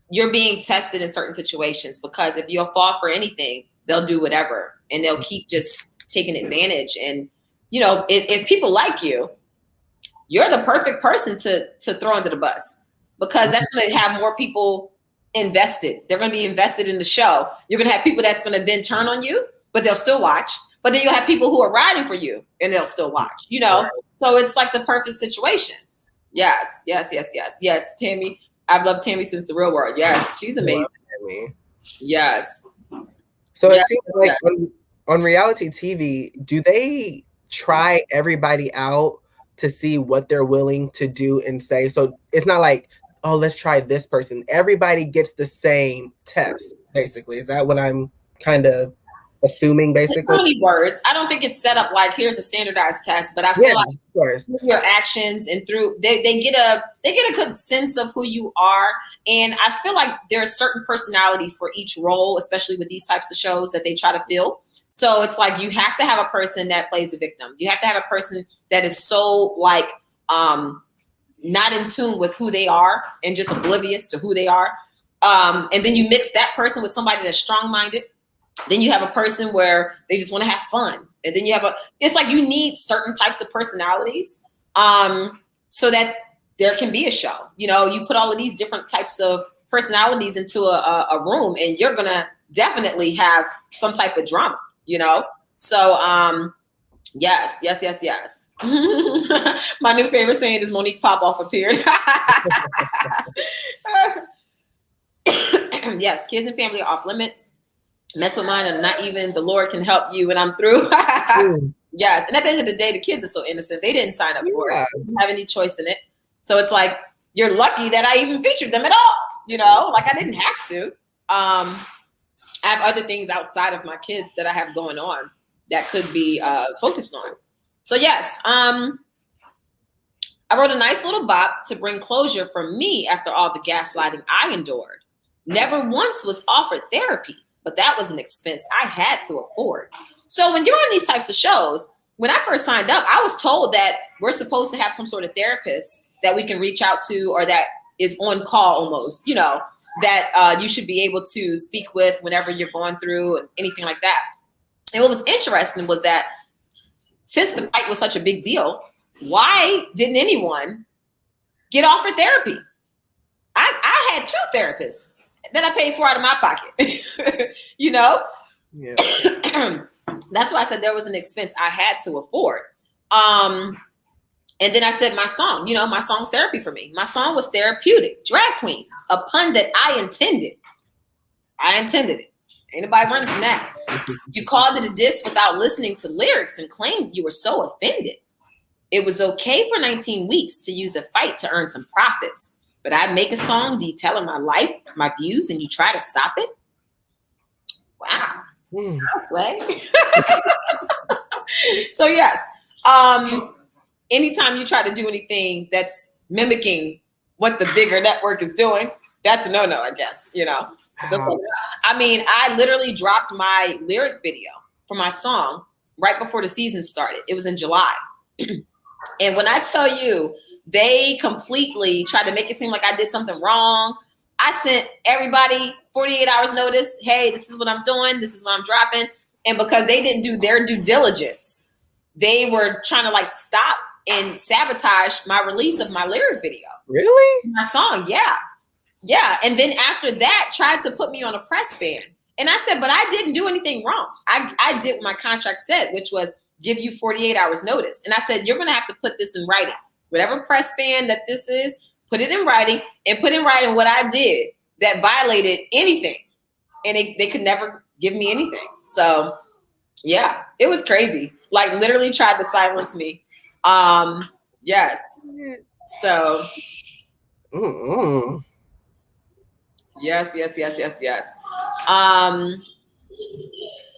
you're being tested in certain situations, because if you'll fall for anything, they'll do whatever and they'll keep just taking advantage. And, you know, if people like you, you're the perfect person to throw under the bus, because that's going to have more people invested. They're going to be invested in the show. You're going to have people that's going to then turn on you, but they'll still watch. But then you'll have people who are riding for you and they'll still watch, you know? So it's like the perfect situation. Yes. Tami, I've loved Tami since the real world. Yes, she's amazing. Yes. So it seems like on reality TV, do they try everybody out to see what they're willing to do and say? So it's not like, oh, let's try this person. Everybody gets the same test, basically. Is that what I'm kind of assuming, basically? Words. I don't think it's set up like here's a standardized test, but I feel like through your actions and through they get a good sense of who you are. And I feel like there are certain personalities for each role, especially with these types of shows that they try to fill. So it's like you have to have a person that plays a victim. You have to have a person that is so like not in tune with who they are and just oblivious to who they are. And then you mix that person with somebody that's strong-minded. Then you have a person where they just want to have fun. And then you have it's like you need certain types of personalities so that there can be a show. You know, you put all of these different types of personalities into a room and you're going to definitely have some type of drama, you know? So yes. My new favorite saying is Monique Popoff appeared. Yes, kids and family are off limits. Mess with mine and not even the Lord can help you when I'm through. Yes. And at the end of the day, the kids are so innocent. They didn't sign up for it. They didn't have any choice in it. So it's like, you're lucky that I even featured them at all. You know, like I didn't have to. I have other things outside of my kids that I have going on that could be focused on. So yes, I wrote a nice little bop to bring closure for me after all the gaslighting I endured. Never once was offered therapy, but that was an expense I had to afford. So when you're on these types of shows, when I first signed up, I was told that we're supposed to have some sort of therapist that we can reach out to, or that is on call almost, you know, that you should be able to speak with whenever you're going through and anything like that. And what was interesting was that since the fight was such a big deal, why didn't anyone get offered therapy? I had 2 therapists that I paid for out of my pocket, you know? Yeah. That's why I said there was an expense I had to afford. And then I said my song, you know, my song's therapy for me. My song was therapeutic. Drag queens, a pun that I intended. I intended it. Ain't nobody running from that. You called it a diss without listening to lyrics and claimed you were so offended. It was okay for 19 weeks to use a fight to earn some profits, but I'd make a song detailing my life, my views, and you try to stop it? Wow. Sway. So yes, anytime you try to do anything that's mimicking what the bigger network is doing, that's a no-no, I guess, you know. I mean, I literally dropped my lyric video for my song right before the season started. It was in July. And when I tell you, they completely tried to make it seem like I did something wrong. I sent everybody 48 hours notice. Hey, this is what I'm doing. This is what I'm dropping. And because they didn't do their due diligence, they were trying to like stop and sabotage my release of my lyric video. Really? My song, yeah. Yeah. And then after that, tried to put me on a press ban. And I said, but I didn't do anything wrong. I did what my contract said, which was give you 48 hours notice. And I said, you're going to have to put this in writing. Whatever press ban that this is, put it in writing and put in writing what I did that violated anything. And they could never give me anything. So yeah, it was crazy. Like literally tried to silence me. Yes. So yes.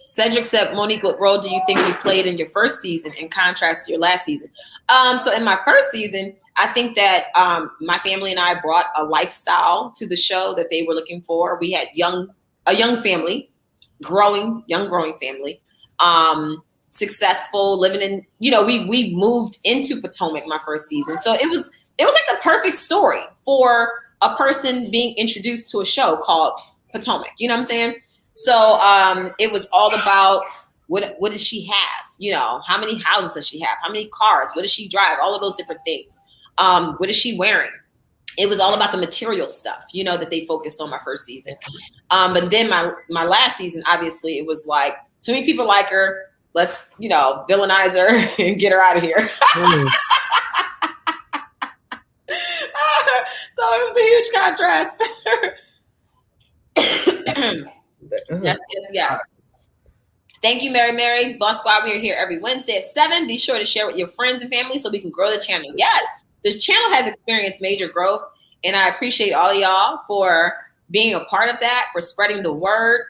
Cedric said, Monique, what role do you think you played in your first season in contrast to your last season? So in my first season, I think that my family and I brought a lifestyle to the show that they were looking for. We had a young family, growing family, successful, living in, you know, we moved into Potomac my first season. So it was like the perfect story for a person being introduced to a show called Potomac. You know what I'm saying? So it was all about what does she have? You know, how many houses does she have? How many cars? What does she drive? All of those different things. What is she wearing? It was all about the material stuff, you know, that they focused on my first season. But then my last season, obviously, it was like too many people like her. Let's, you know, villainize her and get her out of here. So it was a huge contrast. Yes. Thank you, Mary. Boss Squad, we are here every Wednesday at 7. Be sure to share with your friends and family so we can grow the channel. Yes, this channel has experienced major growth, and I appreciate all of y'all for being a part of that, for spreading the word.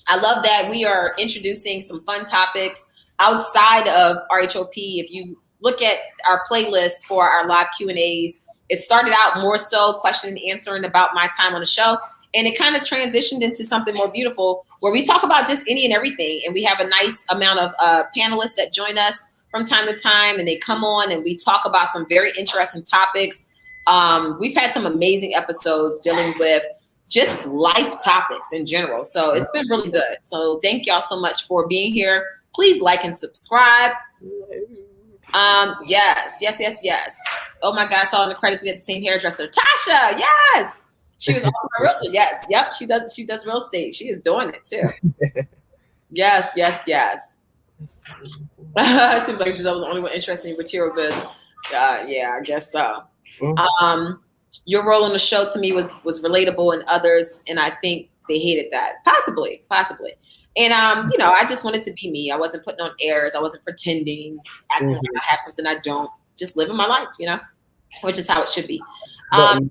I love that we are introducing some fun topics outside of RHOP. If you look at our playlist for our live Q&As, it started out more so question and answering about my time on the show. And it kind of transitioned into something more beautiful where we talk about just any and everything. And we have a nice amount of panelists that join us from time to time. And they come on and we talk about some very interesting topics. We've had some amazing episodes dealing with just life topics in general. So it's been really good. So thank y'all so much for being here. Please like and subscribe. Yes. Oh my God, I saw in the credits we had the same hairdresser. Tasha, yes. She was also my realtor. Yes. Yep. She does real estate. She is doing it too. Yes. It seems like Giselle was the only one interested in material goods. Yeah, I guess so. Your role on the show to me was relatable and others, and I think they hated that. Possibly. And you know, I just wanted to be me. I wasn't putting on airs. I wasn't pretending, acting like I have something I don't. Just living my life, you know, which is how it should be. Man.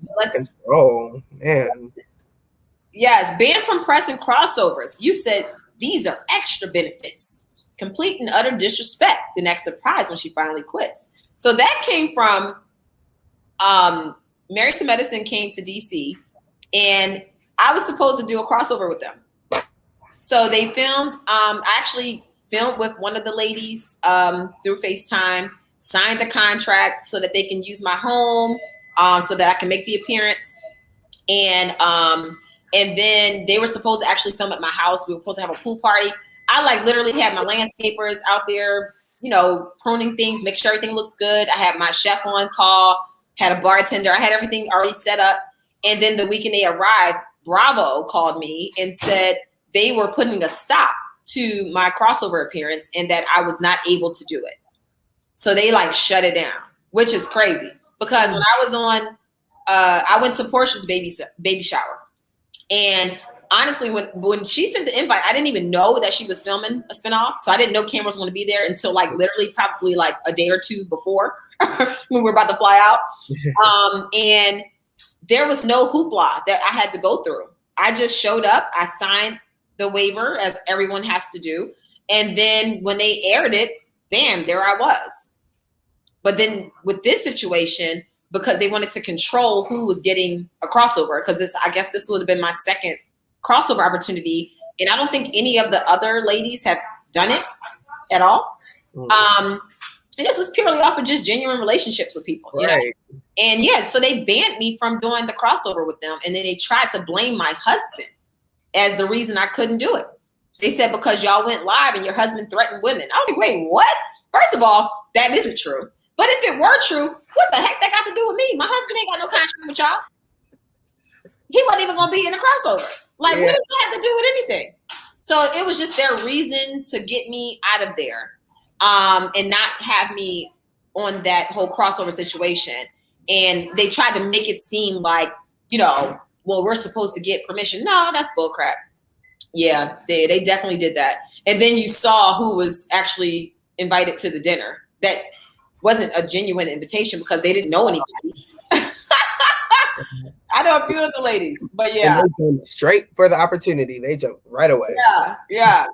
Yes, banned from press and crossovers. You said these are extra benefits. Complete and utter disrespect. The next surprise when she finally quits. So that came from Married to Medicine came to DC, and I was supposed to do a crossover with them. So they filmed. I actually filmed with one of the ladies through FaceTime. Signed the contract so that they can use my home, so that I can make the appearance. And then they were supposed to actually film at my house. We were supposed to have a pool party. I like literally had my landscapers out there, you know, pruning things, make sure everything looks good. I had my chef on call, had a bartender. I had everything already set up. And then the weekend they arrived, Bravo called me and said they were putting a stop to my crossover appearance and that I was not able to do it. So they like shut it down, which is crazy because when I was on, I went to Portia's baby shower, and honestly, when she sent the invite, I didn't even know that she was filming a spinoff. So I didn't know cameras were going to be there until like literally probably like a day or two before when we were about to fly out. And there was no hoopla that I had to go through. I just showed up. I signed the waiver as everyone has to do. And then when they aired it, bam, there I was. But then with this situation, because they wanted to control who was getting a crossover, because I guess this would have been my second crossover opportunity. And I don't think any of the other ladies have done it at all. And this was purely off of just genuine relationships with people, you know? And yeah, so they banned me from doing the crossover with them. And then they tried to blame my husband as the reason I couldn't do it. They said, because y'all went live and your husband threatened women. I was like, wait, what? First of all, that isn't true. But if it were true, what the heck that got to do with me? My husband ain't got no contract with y'all. He wasn't even going to be in the crossover. Like, what does that have to do with anything? So it was just their reason to get me out of there and not have me on that whole crossover situation. And they tried to make it seem like, you know, well, we're supposed to get permission. No, that's bullcrap. Yeah, they definitely did that. And then you saw who was actually invited to the dinner. That wasn't a genuine invitation because they didn't know anybody. I know a few of the ladies, but yeah. And they jumped straight for the opportunity. They jumped right away. Yeah.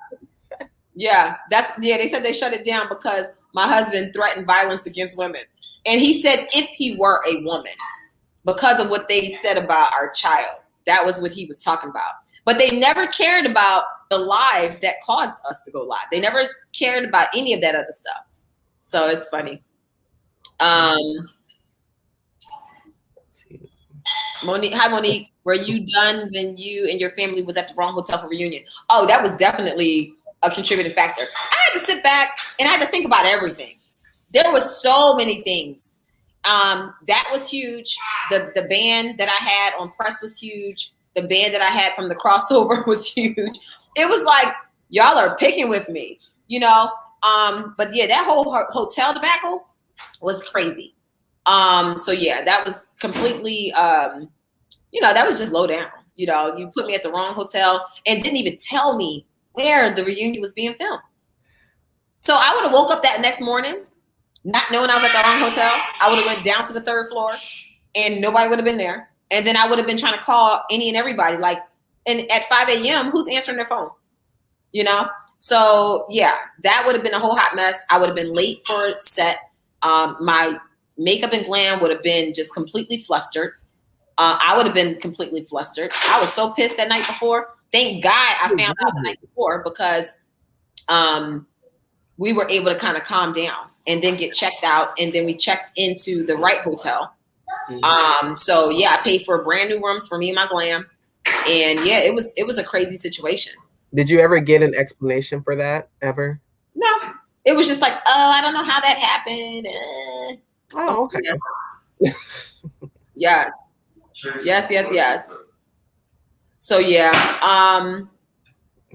They said they shut it down because my husband threatened violence against women. And he said if he were a woman, because of what they said about our child, that was what he was talking about. But they never cared about the live that caused us to go live. They never cared about any of that other stuff. So it's funny. Monique, hi Monique. Were you done when you and your family was at the wrong hotel for reunion? Oh, that was definitely a contributing factor. I had to sit back and I had to think about everything. There was so many things. That was huge. The band that I had on press was huge. The band that I had from the crossover was huge. It was like, y'all are picking with me, you know? But yeah, that whole hotel debacle was crazy. So yeah, that was completely, that was just low down. You know, you put me at the wrong hotel and didn't even tell me where the reunion was being filmed. So I would have woke up that next morning, not knowing I was at the wrong hotel. I would have went down to the 3rd floor and nobody would have been there. And then I would have been trying to call any and everybody, like, and at 5 a.m., who's answering their phone? You know? So yeah, that would have been a whole hot mess. I would have been late for set. My makeup and glam would have been just completely flustered. I would have been completely flustered. I was so pissed that night before. Thank God I found out the night before because we were able to kind of calm down and then get checked out. And then we checked into the right hotel. So yeah, I paid for brand new rooms for me and my glam. And yeah, it was a crazy situation. Did you ever get an explanation for that ever? No, it was just like, oh, I don't know how that happened. Oh, okay. Yes. So yeah.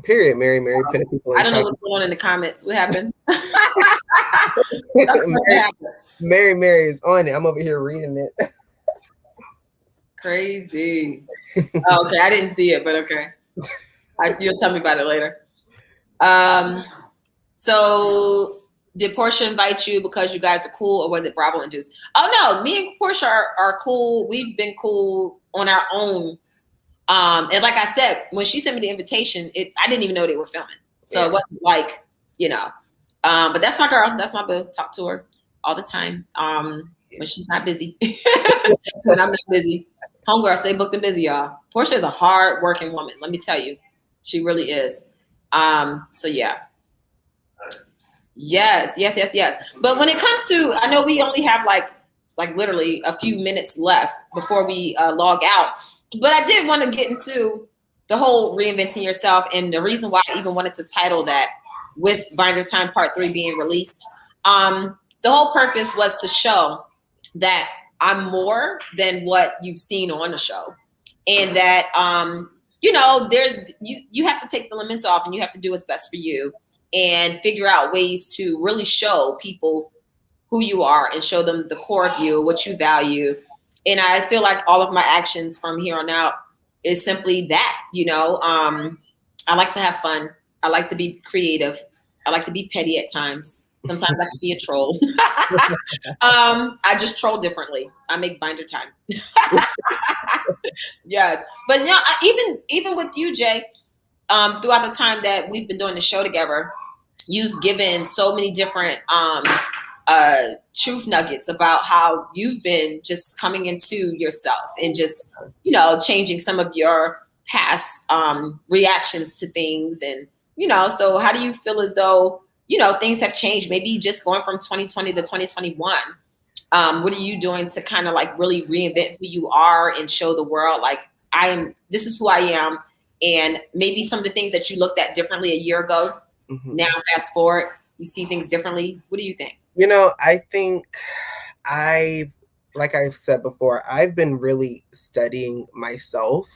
Period. Mary putting people in I don't know what's going on in the comments. What happened? Mary is on it. I'm over here reading it. Crazy. Oh, okay, I didn't see it, but okay. You'll tell me about it later. So did Portia invite you because you guys are cool, or was it Bravo induced? Oh no, me and Portia are cool. We've been cool on our own. And like I said, when she sent me the invitation, I didn't even know they were filming. So it wasn't like, but that's my girl. That's my boo. Talk to her all the time. When she's not busy. When I'm not busy. Homegirl, stay booked and busy, y'all. Portia is a hard working woman. Let me tell you. She really is. So yeah. Yes. But when it comes to, I know we only have like literally a few minutes left before we log out. But I did want to get into the whole reinventing yourself, and the reason why I even wanted to title that with Bindertime Part 3 being released. The whole purpose was to show that I'm more than what you've seen on the show, and that there's you have to take the limits off, and you have to do what's best for you, and figure out ways to really show people who you are and show them the core of you, what you value. And I feel like all of my actions from here on out is simply that, you know. I like to have fun. I like to be creative. I like to be petty at times. Sometimes I can be a troll. I just troll differently. I make binder time. Yes. But yeah, even with you, Jay, throughout the time that we've been doing the show together, you've given so many different truth nuggets about how you've been just coming into yourself and just, you know, changing some of your past reactions to things. And, you know, so how do you feel as though, you know, things have changed, maybe just going from 2020 to 2021? What are you doing to kind of like really reinvent who you are and show the world, like, this is who I am. And maybe some of the things that you looked at differently a year ago, now fast forward, you see things differently. What do you think? You know, I think like I've said before, I've been really studying myself.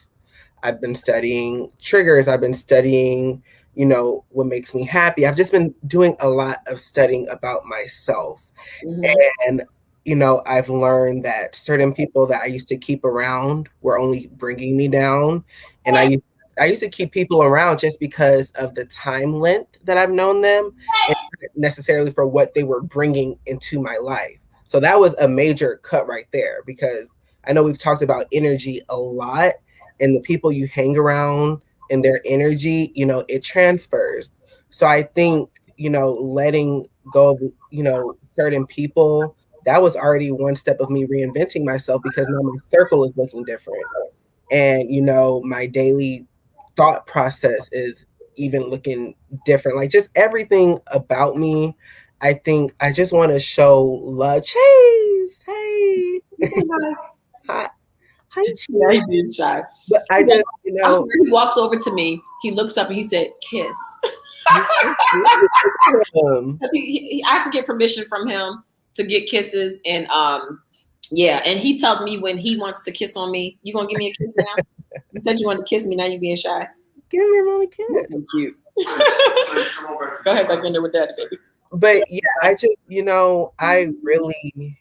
I've been studying triggers. I've been studying, you know, what makes me happy. I've just been doing a lot of studying about myself. And, you know, I've learned that certain people that I used to keep around were only bringing me down. And I used to keep people around just because of the time length that I've known them, and not necessarily for what they were bringing into my life. So that was a major cut right there, because I know we've talked about energy a lot, and the people you hang around and their energy, you know, it transfers. So I think, you know, letting go of, you know, certain people, that was already one step of me reinventing myself, because now my circle is looking different. And, you know, my daily thought process is even looking different. Like, just everything about me, I think I just want to show love. Chase, hey. Hi. Hi, Chase. Yeah, he did shy. But I just, you know. I'm sorry, he walks over to me. He looks up and he said, kiss. I have to get permission from him to get kisses. And yeah, and he tells me when he wants to kiss on me, you gonna give me a kiss now? You said you wanted to kiss me, now you're being shy. Give me a moment, kiss. That's so cute. Go ahead back in there with that, baby. But yeah, I just, you know, I really,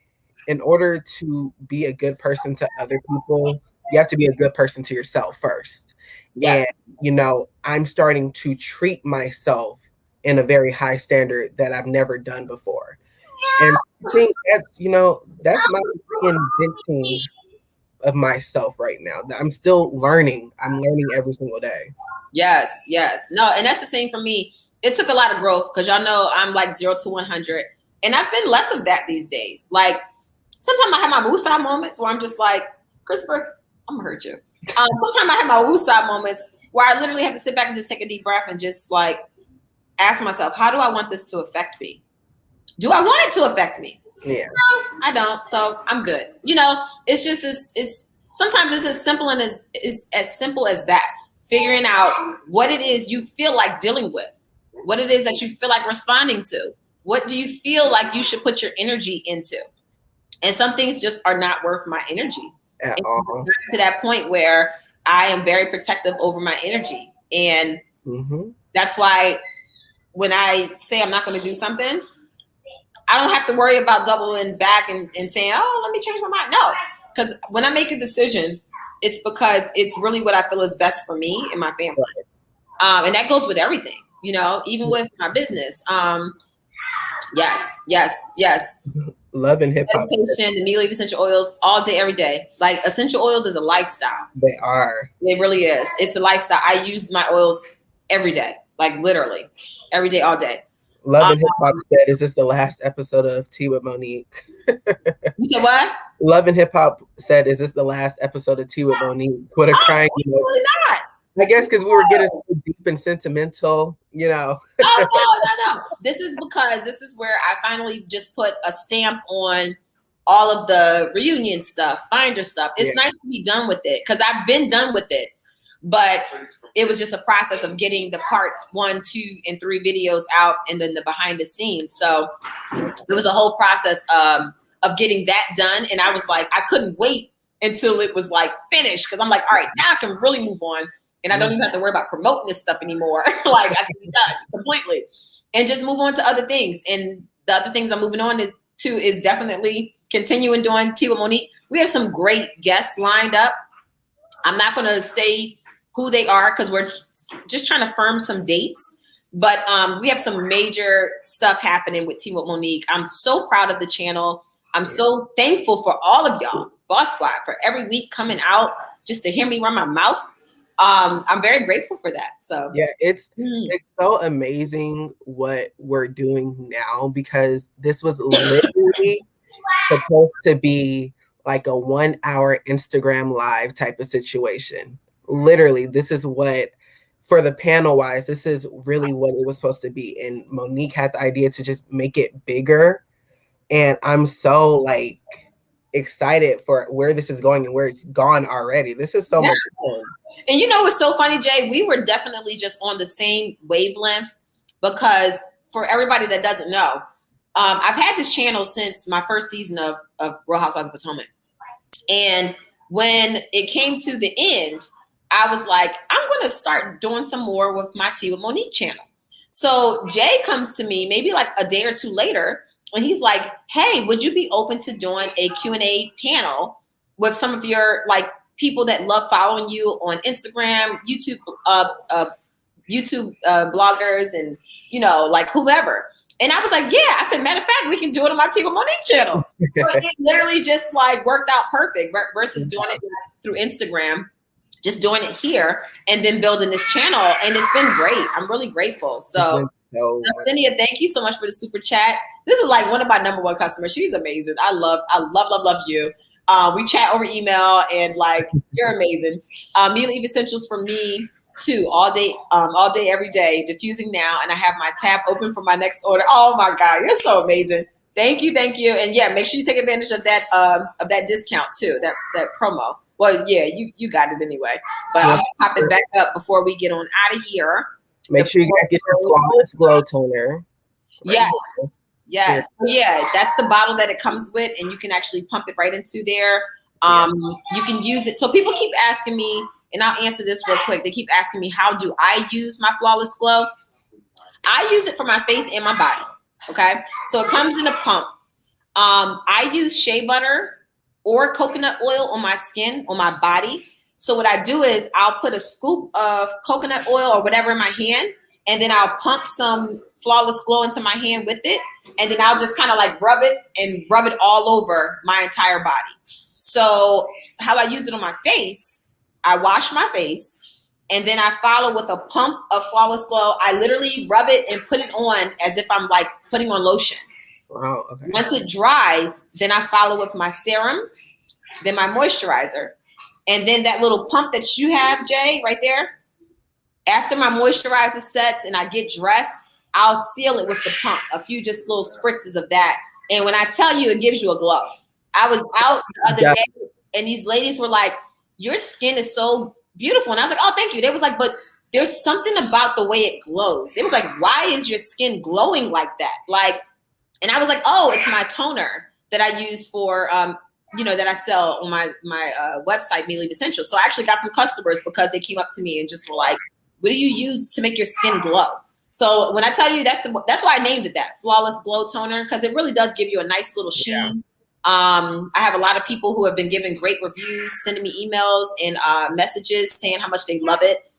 in order to be a good person to other people, you have to be a good person to yourself first. Yes. And, you know, I'm starting to treat myself in a very high standard that I've never done before. And I think that's, you know, that's my reinventing of myself right now. I'm still learning. I'm learning every single day. Yes, yes. No, and that's the same for me. It took a lot of growth, because y'all know I'm like 0 to 100. And I've been less of that these days. Like, sometimes I have my woosah moments where I'm just like, Christopher, I'm gonna hurt you. Sometimes I have my woosah moments where I literally have to sit back and just take a deep breath and just like ask myself, how do I want this to affect me? Do I want it to affect me? Yeah. No, I don't. So I'm good. You know, it's just sometimes it's as simple and as simple as that. Figuring out what it is you feel like dealing with, what it is that you feel like responding to. What do you feel like you should put your energy into? And some things just are not worth my energy. At all. To that point where I am very protective over my energy. And that's why when I say I'm not going to do something, I don't have to worry about doubling back and saying, oh, let me change my mind. No, because when I make a decision, it's because it's really what I feel is best for me and my family. And that goes with everything, you know, even with my business. Yes. Love and hip hop. Meditation, immediately essential oils all day, every day. Like, essential oils is a lifestyle. They are. It really is. It's a lifestyle. I use my oils every day, like literally every day, all day. Love and Hip Hop said, is this the last episode of Tea with Monique? You said what? Love and Hip Hop said, is this the last episode of Tea with Monique? What a crying. Absolutely not. I guess because we were getting so deep and sentimental, you know. No. This is where I finally just put a stamp on all of the reunion stuff, binder stuff. It's nice to be done with it, because I've been done with it. But it was just a process of getting the part 1, 2, and 3 videos out, and then the behind the scenes. So it was a whole process of getting that done. And I was like, I couldn't wait until it was like finished, because I'm like, all right, now I can really move on. And I don't even have to worry about promoting this stuff anymore. Like, I can be done completely and just move on to other things. And the other things I'm moving on to is definitely continuing doing Tea with Monique. We have some great guests lined up. I'm not going to say who they are because we're just trying to firm some dates. But we have some major stuff happening with Team with Monique. I'm so proud of the channel. I'm so thankful for all of y'all, Boss Squad, for every week coming out just to hear me run my mouth. I'm very grateful for that. So yeah, it's so amazing what we're doing now, because this was literally supposed to be like a 1 hour Instagram live type of situation. Literally, this is what, for the panel wise, this is really what it was supposed to be. And Monique had the idea to just make it bigger. And I'm so like excited for where this is going and where it's gone already. This is so much fun. And you know what's so funny, Jay? We were definitely just on the same wavelength, because for everybody that doesn't know, I've had this channel since my first season of Real Housewives of Potomac. And when it came to the end, I was like, I'm going to start doing some more with my Tea with Monique channel. So Jay comes to me maybe like a day or two later, and he's like, hey, would you be open to doing a Q&A panel with some of your like people that love following you on Instagram, YouTube, bloggers, and, you know, like whoever. And I was like, yeah. I said, matter of fact, we can do it on my Tea with Monique channel. So it literally just like worked out perfect versus doing it through Instagram, just doing it here and then building this channel. And it's been great. I'm really grateful. So Cynthia, thank you so much for the super chat. This is like one of my #1 customers. She's amazing. I love you. We chat over email, and like, you're amazing. Meal Eve Essentials for me too, all day, every day, diffusing now. And I have my tab open for my next order. Oh my God, you're so amazing. Thank you. And yeah, make sure you take advantage of that discount too, that promo. Well, yeah, you got it anyway. But I'm gonna pop it back up before we get on out of here. Make sure you guys get your Flawless Glow Toner. Yes. Yeah, that's the bottle that it comes with, and you can actually pump it right into there. You can use it. So people keep asking me, and I'll answer this real quick. They keep asking me, how do I use my Flawless Glow? I use it for my face and my body. Okay, so it comes in a pump. I use shea butter or coconut oil on my skin, on my body. So what I do is I'll put a scoop of coconut oil or whatever in my hand, and then I'll pump some Flawless Glow into my hand with it, and then I'll just kind of like rub it all over my entire body. So how I use it on my face, I wash my face, and then I follow with a pump of Flawless Glow. I literally rub it and put it on as if I'm like putting on lotion. Wow, okay. Once it dries, then I follow with my serum, then my moisturizer, and then that little pump that you have, Jay, right there. After my moisturizer sets and I get dressed, I'll seal it with the pump, a few just little spritzes of that. And when I tell you, it gives you a glow. I was out the other day, and these ladies were like, your skin is so beautiful. And I was like, oh, thank you. They was like, but there's something about the way it glows. It was like, why is your skin glowing like that? Like, and I was like, oh, it's my toner that I use for, that I sell on my website, Meal Eve Essentials. So I actually got some customers because they came up to me and just were like, what do you use to make your skin glow? So when I tell you, that's why I named it that, Flawless Glow Toner, because it really does give you a nice little sheen. Yeah. I have a lot of people who have been giving great reviews, sending me emails and messages saying how much they love it.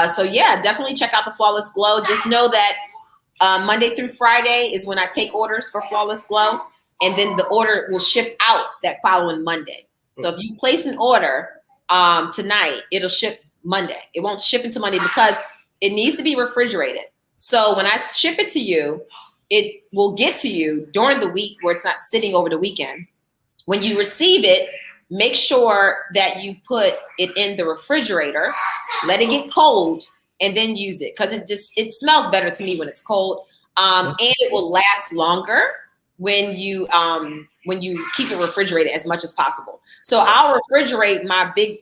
So yeah, definitely check out the Flawless Glow. Just know that Monday through Friday is when I take orders for Flawless Glow, and then the order will ship out that following Monday. So if you place an order tonight, it'll ship Monday. It won't ship until Monday because it needs to be refrigerated. So when I ship it to you, it will get to you during the week where it's not sitting over the weekend. When you receive it, make sure that you put it in the refrigerator, let it get cold, and then use it, because it smells better to me when it's cold, and it will last longer when you keep it refrigerated as much as possible. So I'll refrigerate my big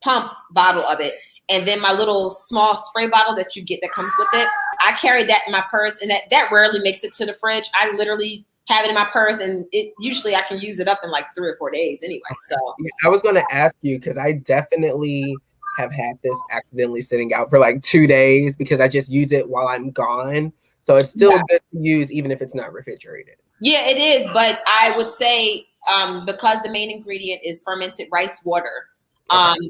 pump bottle of it, and then my little small spray bottle that you get that comes with it, I carry that in my purse, and that rarely makes it to the fridge. I literally have it in my purse, and usually I can use it up in like 3 or 4 days anyway. So I was going to ask you, because I definitely have had this accidentally sitting out for like 2 days because I just use it while I'm gone. So it's still good to use even if it's not refrigerated. Yeah, it is. But I would say because the main ingredient is fermented rice water,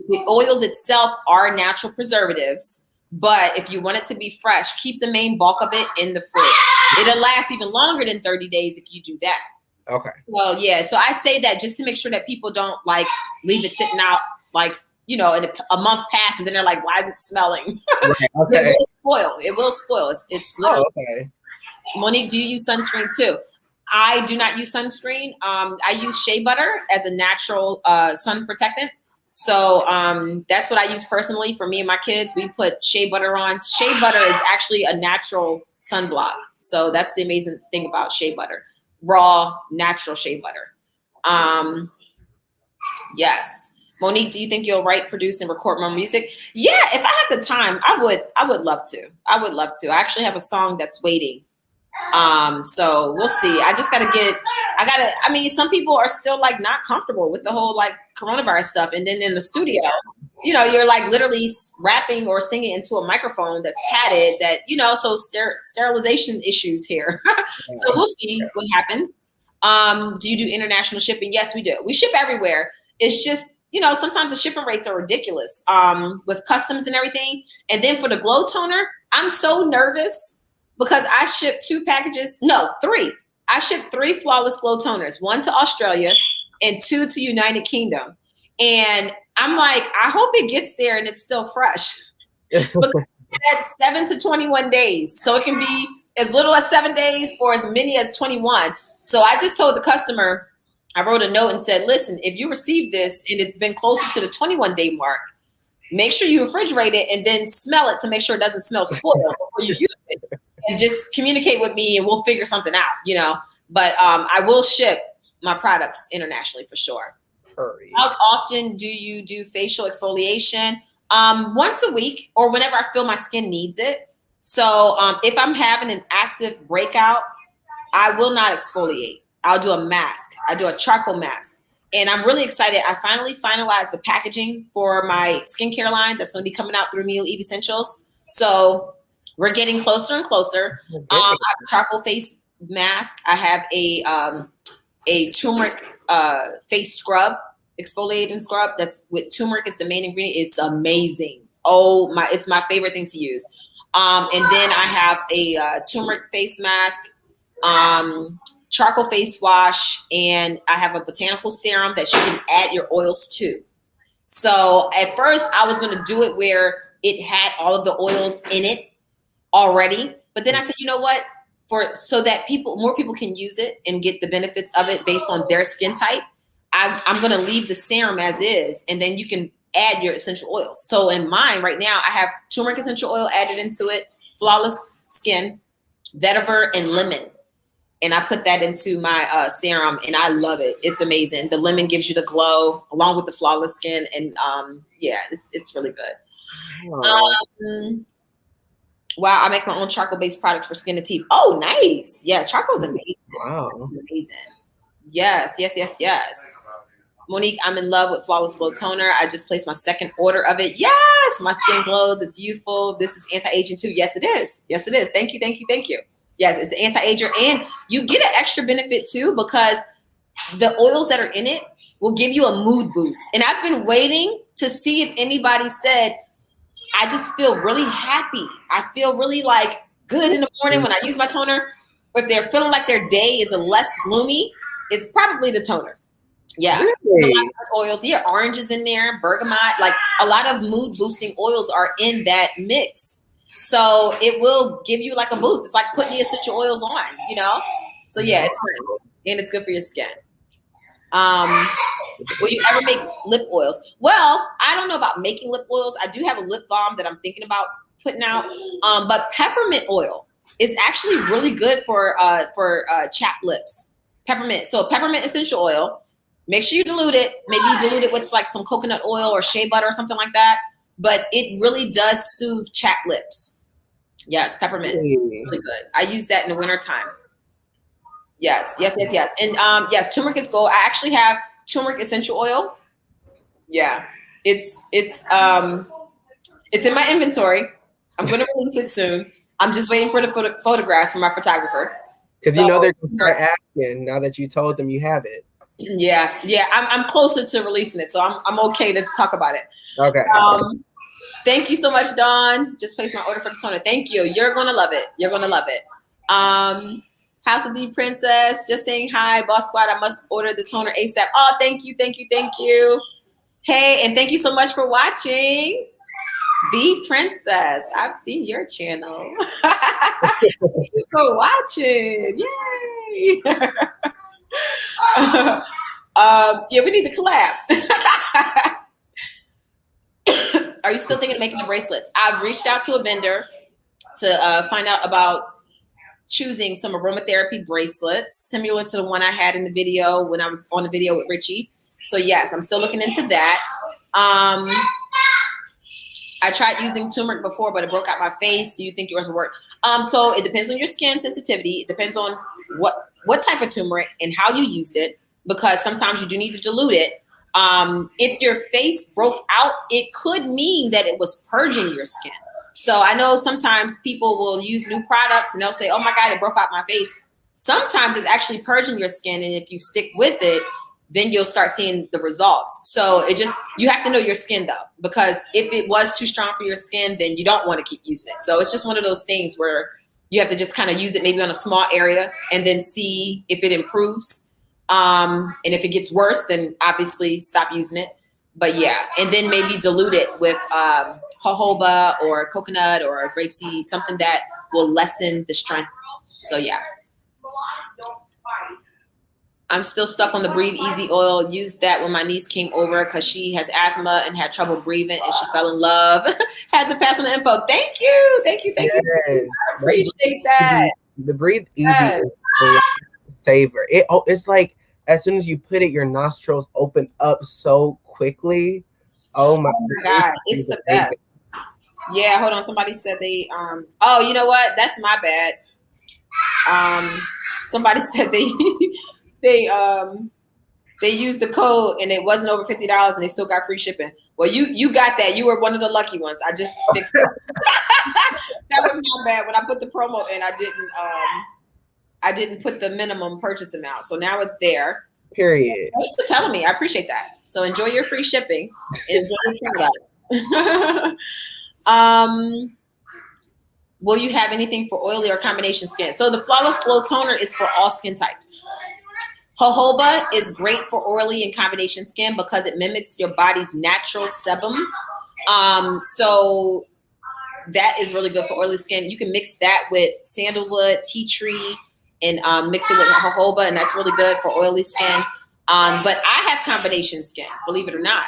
The oils itself are natural preservatives, but if you want it to be fresh, keep the main bulk of it in the fridge. It'll last even longer than 30 days if you do that. Okay. Well, yeah. So I say that just to make sure that people don't like leave it sitting out, like, you know, in a month pass and then they're like, why is it smelling? Right, okay. It will spoil. It will spoil. It's literally. Okay. Monique, do you use sunscreen too? I do not use sunscreen. I use shea butter as a natural sun protectant. So that's what I use personally for me and my kids. We put shea butter on. Shea butter is actually a natural sunblock. So that's the amazing thing about shea butter. Raw, natural shea butter. Yes. Monique, do you think you'll write, produce, and record more music? Yeah, if I had the time, I would love to. I would love to. I actually have a song that's waiting. So we'll see. I mean, some people are still like not comfortable with the whole like coronavirus stuff. And then in the studio, you know, you're like literally rapping or singing into a microphone that's padded that, you know, so sterilization issues here. So we'll see what happens. Do you do international shipping? Yes, we do. We ship everywhere. It's just, you know, sometimes the shipping rates are ridiculous with customs and everything. And then for the glow toner, I'm so nervous because I shipped 3. I shipped 3 flawless glow toners, 1 to Australia and 2 to United Kingdom. And I'm like, I hope it gets there and it's still fresh. Because that's 7 to 21 days. So it can be as little as 7 days or as many as 21. So I just told the customer, I wrote a note and said, listen, if you receive this and it's been closer to the 21-day mark, make sure you refrigerate it and then smell it to make sure it doesn't smell spoiled before you use it. And just communicate with me and we'll figure something out, you know. But I will ship my products internationally for sure. Hurry. How often do you do facial exfoliation? Once a week or whenever I feel my skin needs it. So if I'm having an active breakout, I will not exfoliate. I'll do a mask. I do a charcoal mask. And I'm really excited. I finally finalized the packaging for my skincare line that's going to be coming out through Mila Eve Essentials. So we're getting closer and closer. I have a charcoal face mask. I have a turmeric face scrub, exfoliating scrub that's with turmeric is the main ingredient. It's amazing. It's my favorite thing to use. And then I have a turmeric face mask, charcoal face wash, and I have a botanical serum that you can add your oils to. So at first I was going to do it where it had all of the oils in it already. But then I said, you know what, so that more people can use it and get the benefits of it based on their skin type, I'm going to leave the serum as is, and then you can add your essential oils. So in mine right now, I have turmeric essential oil added into it, flawless skin, vetiver, and lemon. And I put that into my serum, and I love it. It's amazing. The lemon gives you the glow along with the flawless skin. And yeah, it's really good. Wow, I make my own charcoal-based products for skin and teeth. Oh, nice. Yeah, charcoal's amazing. Wow. Amazing. Yes. Monique, I'm in love with Flawless Glow Toner. I just placed my 2nd order of it. Yes, my skin glows. It's youthful. This is anti-aging too. Yes, it is. Thank you. Yes, it's an anti-ager. And you get an extra benefit too because the oils that are in it will give you a mood boost. And I've been waiting to see if anybody said, I just feel really happy. I feel really like good in the morning when I use my toner. Or if they're feeling like their day is less gloomy, it's probably the toner. Yeah. Really? A lot of oils. Yeah, orange is in there, bergamot. Like a lot of mood boosting oils are in that mix. So it will give you like a boost. It's like putting the essential oils on, you know? So yeah, it's nice. And it's good for your skin. Will you ever make lip oils? Well, I don't know about making lip oils. I do have a lip balm that I'm thinking about putting out. But peppermint oil is actually really good for chapped lips. Peppermint. So peppermint essential oil. Make sure you dilute it. Maybe you dilute it with like some coconut oil or shea butter or something like that. But it really does soothe chapped lips. Yes, peppermint. Really good. I use that in the wintertime. Yes. And yes, turmeric is gold. I actually have turmeric essential oil. Yeah. It's in my inventory. I'm going to release it soon. I'm just waiting for the photographs from my photographer. Because you know they're going to start asking now that you told them you have it. Yeah, I'm closer to releasing it, so I'm okay to talk about it. Okay. Thank you so much, Dawn. Just placed my order for the toner. Thank you. You're gonna love it. You're gonna love it. House of the Princess, just saying hi. Boss Squad, I must order the toner ASAP. Oh, thank you. Hey, and thank you so much for watching. Be Princess. I've seen your channel. Thank you for watching. Yay. Yeah, we need to collab. Are you still thinking of making the bracelets? I've reached out to a vendor to find out about choosing some aromatherapy bracelets, similar to the one I had in the video when I was on the video with Richie. So yes, I'm still looking into that. I tried using turmeric before, but it broke out my face. Do you think yours will work? So it depends on your skin sensitivity. It depends on what type of turmeric and how you used it, because sometimes you do need to dilute it. If your face broke out, it could mean that it was purging your skin. So I know sometimes people will use new products and they'll say, oh my God, it broke out my face. Sometimes it's actually purging your skin. And if you stick with it, then you'll start seeing the results. So you have to know your skin though, because if it was too strong for your skin, then you don't want to keep using it. So it's just one of those things where you have to just kind of use it maybe on a small area and then see if it improves. And if it gets worse, then obviously stop using it. But yeah, and then maybe dilute it with jojoba or coconut or grapeseed, something that will lessen the strength. So yeah. I'm still stuck on the Breathe Easy oil. Used that when my niece came over because she has asthma and had trouble breathing and she fell in love. Had to pass on the info. Thank you. Yes. I appreciate that. The Breathe Easy is a saver. It's like as soon as you put it, your nostrils open up so quickly. Oh my God, it's the best. Yeah, hold on. Somebody said they oh, you know what? That's my bad. Somebody said they used the code and it wasn't over $50 and they still got free shipping. Well, you got that. You were one of the lucky ones. I just fixed it. That was not bad. When I put the promo in, I didn't put the minimum purchase amount. So now it's there. Period. So thanks for telling me. I appreciate that. So enjoy your free shipping and enjoy your products. Will you have anything for oily or combination skin? So the Flawless Glow Toner is for all skin types. Jojoba is great for oily and combination skin because it mimics your body's natural sebum. So that is really good for oily skin. You can mix that with sandalwood, tea tree, and mix it with jojoba, and that's really good for oily skin. But I have combination skin, believe it or not.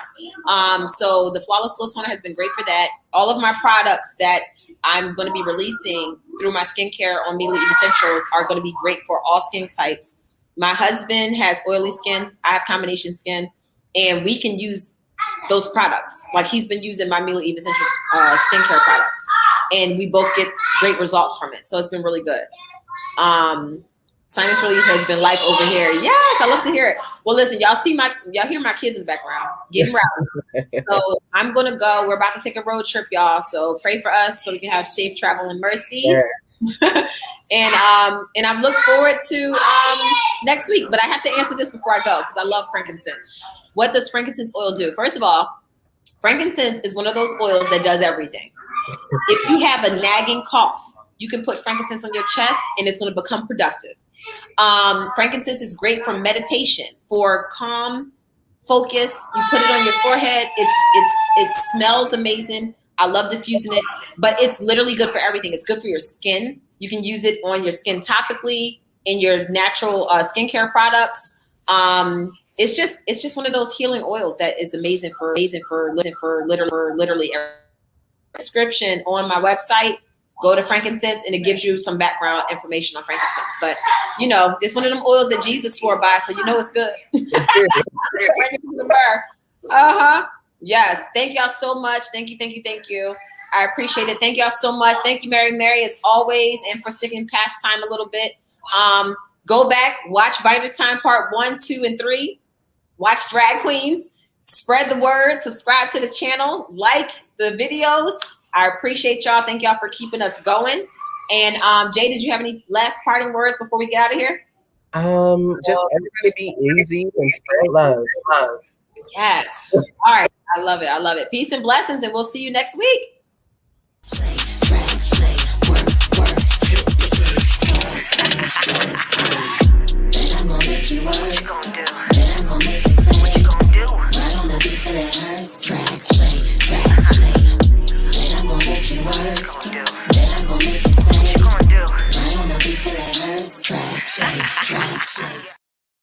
So the Flawless Glow Toner has been great for that. All of my products that I'm going to be releasing through my skincare on Mila Eve Essentials are going to be great for all skin types. My husband has oily skin. I have combination skin, and we can use those products. Like he's been using my Mila Eve Essentials skincare products, and we both get great results from it. So it's been really good. Sinus relief has been life over here. Yes, I love to hear it. Well, listen, y'all hear my kids in the background getting rowdy. So I'm gonna go. We're about to take a road trip, y'all. So pray for us so we can have safe travel and mercies. Yes. And I'm looking forward to next week. But I have to answer this before I go because I love frankincense. What does frankincense oil do? First of all, frankincense is one of those oils that does everything. If you have a nagging cough, you can put frankincense on your chest and it's going to become productive. Frankincense is great for meditation, for calm focus. You put it on your forehead. It smells amazing. I love diffusing it, but it's literally good for everything. It's good for your skin. You can use it on your skin topically in your natural skincare products. It's just one of those healing oils that is amazing for literally every description on my website. Go to frankincense and it gives you some background information on frankincense. But you know, it's one of them oils that Jesus swore by, so you know it's good. Yes. Thank y'all so much. Thank you. I appreciate it. Thank y'all so much. Thank you, Mary, as always, and for sticking past time a little bit. Go back, watch Bindertime Part 1, 2, and 3. Watch Drag Queens. Spread the word. Subscribe to the channel. Like the videos. I appreciate y'all. Thank y'all for keeping us going. And Jay, did you have any last parting words before we get out of here? Just everybody be easy and spread love. Yes. All right. I love it. I love it. Peace and blessings, and we'll see you next week. Play, play, play, work, work, hit the then I'm gonna make you work. Then I'm gonna make you say, right on the beat till it hurts.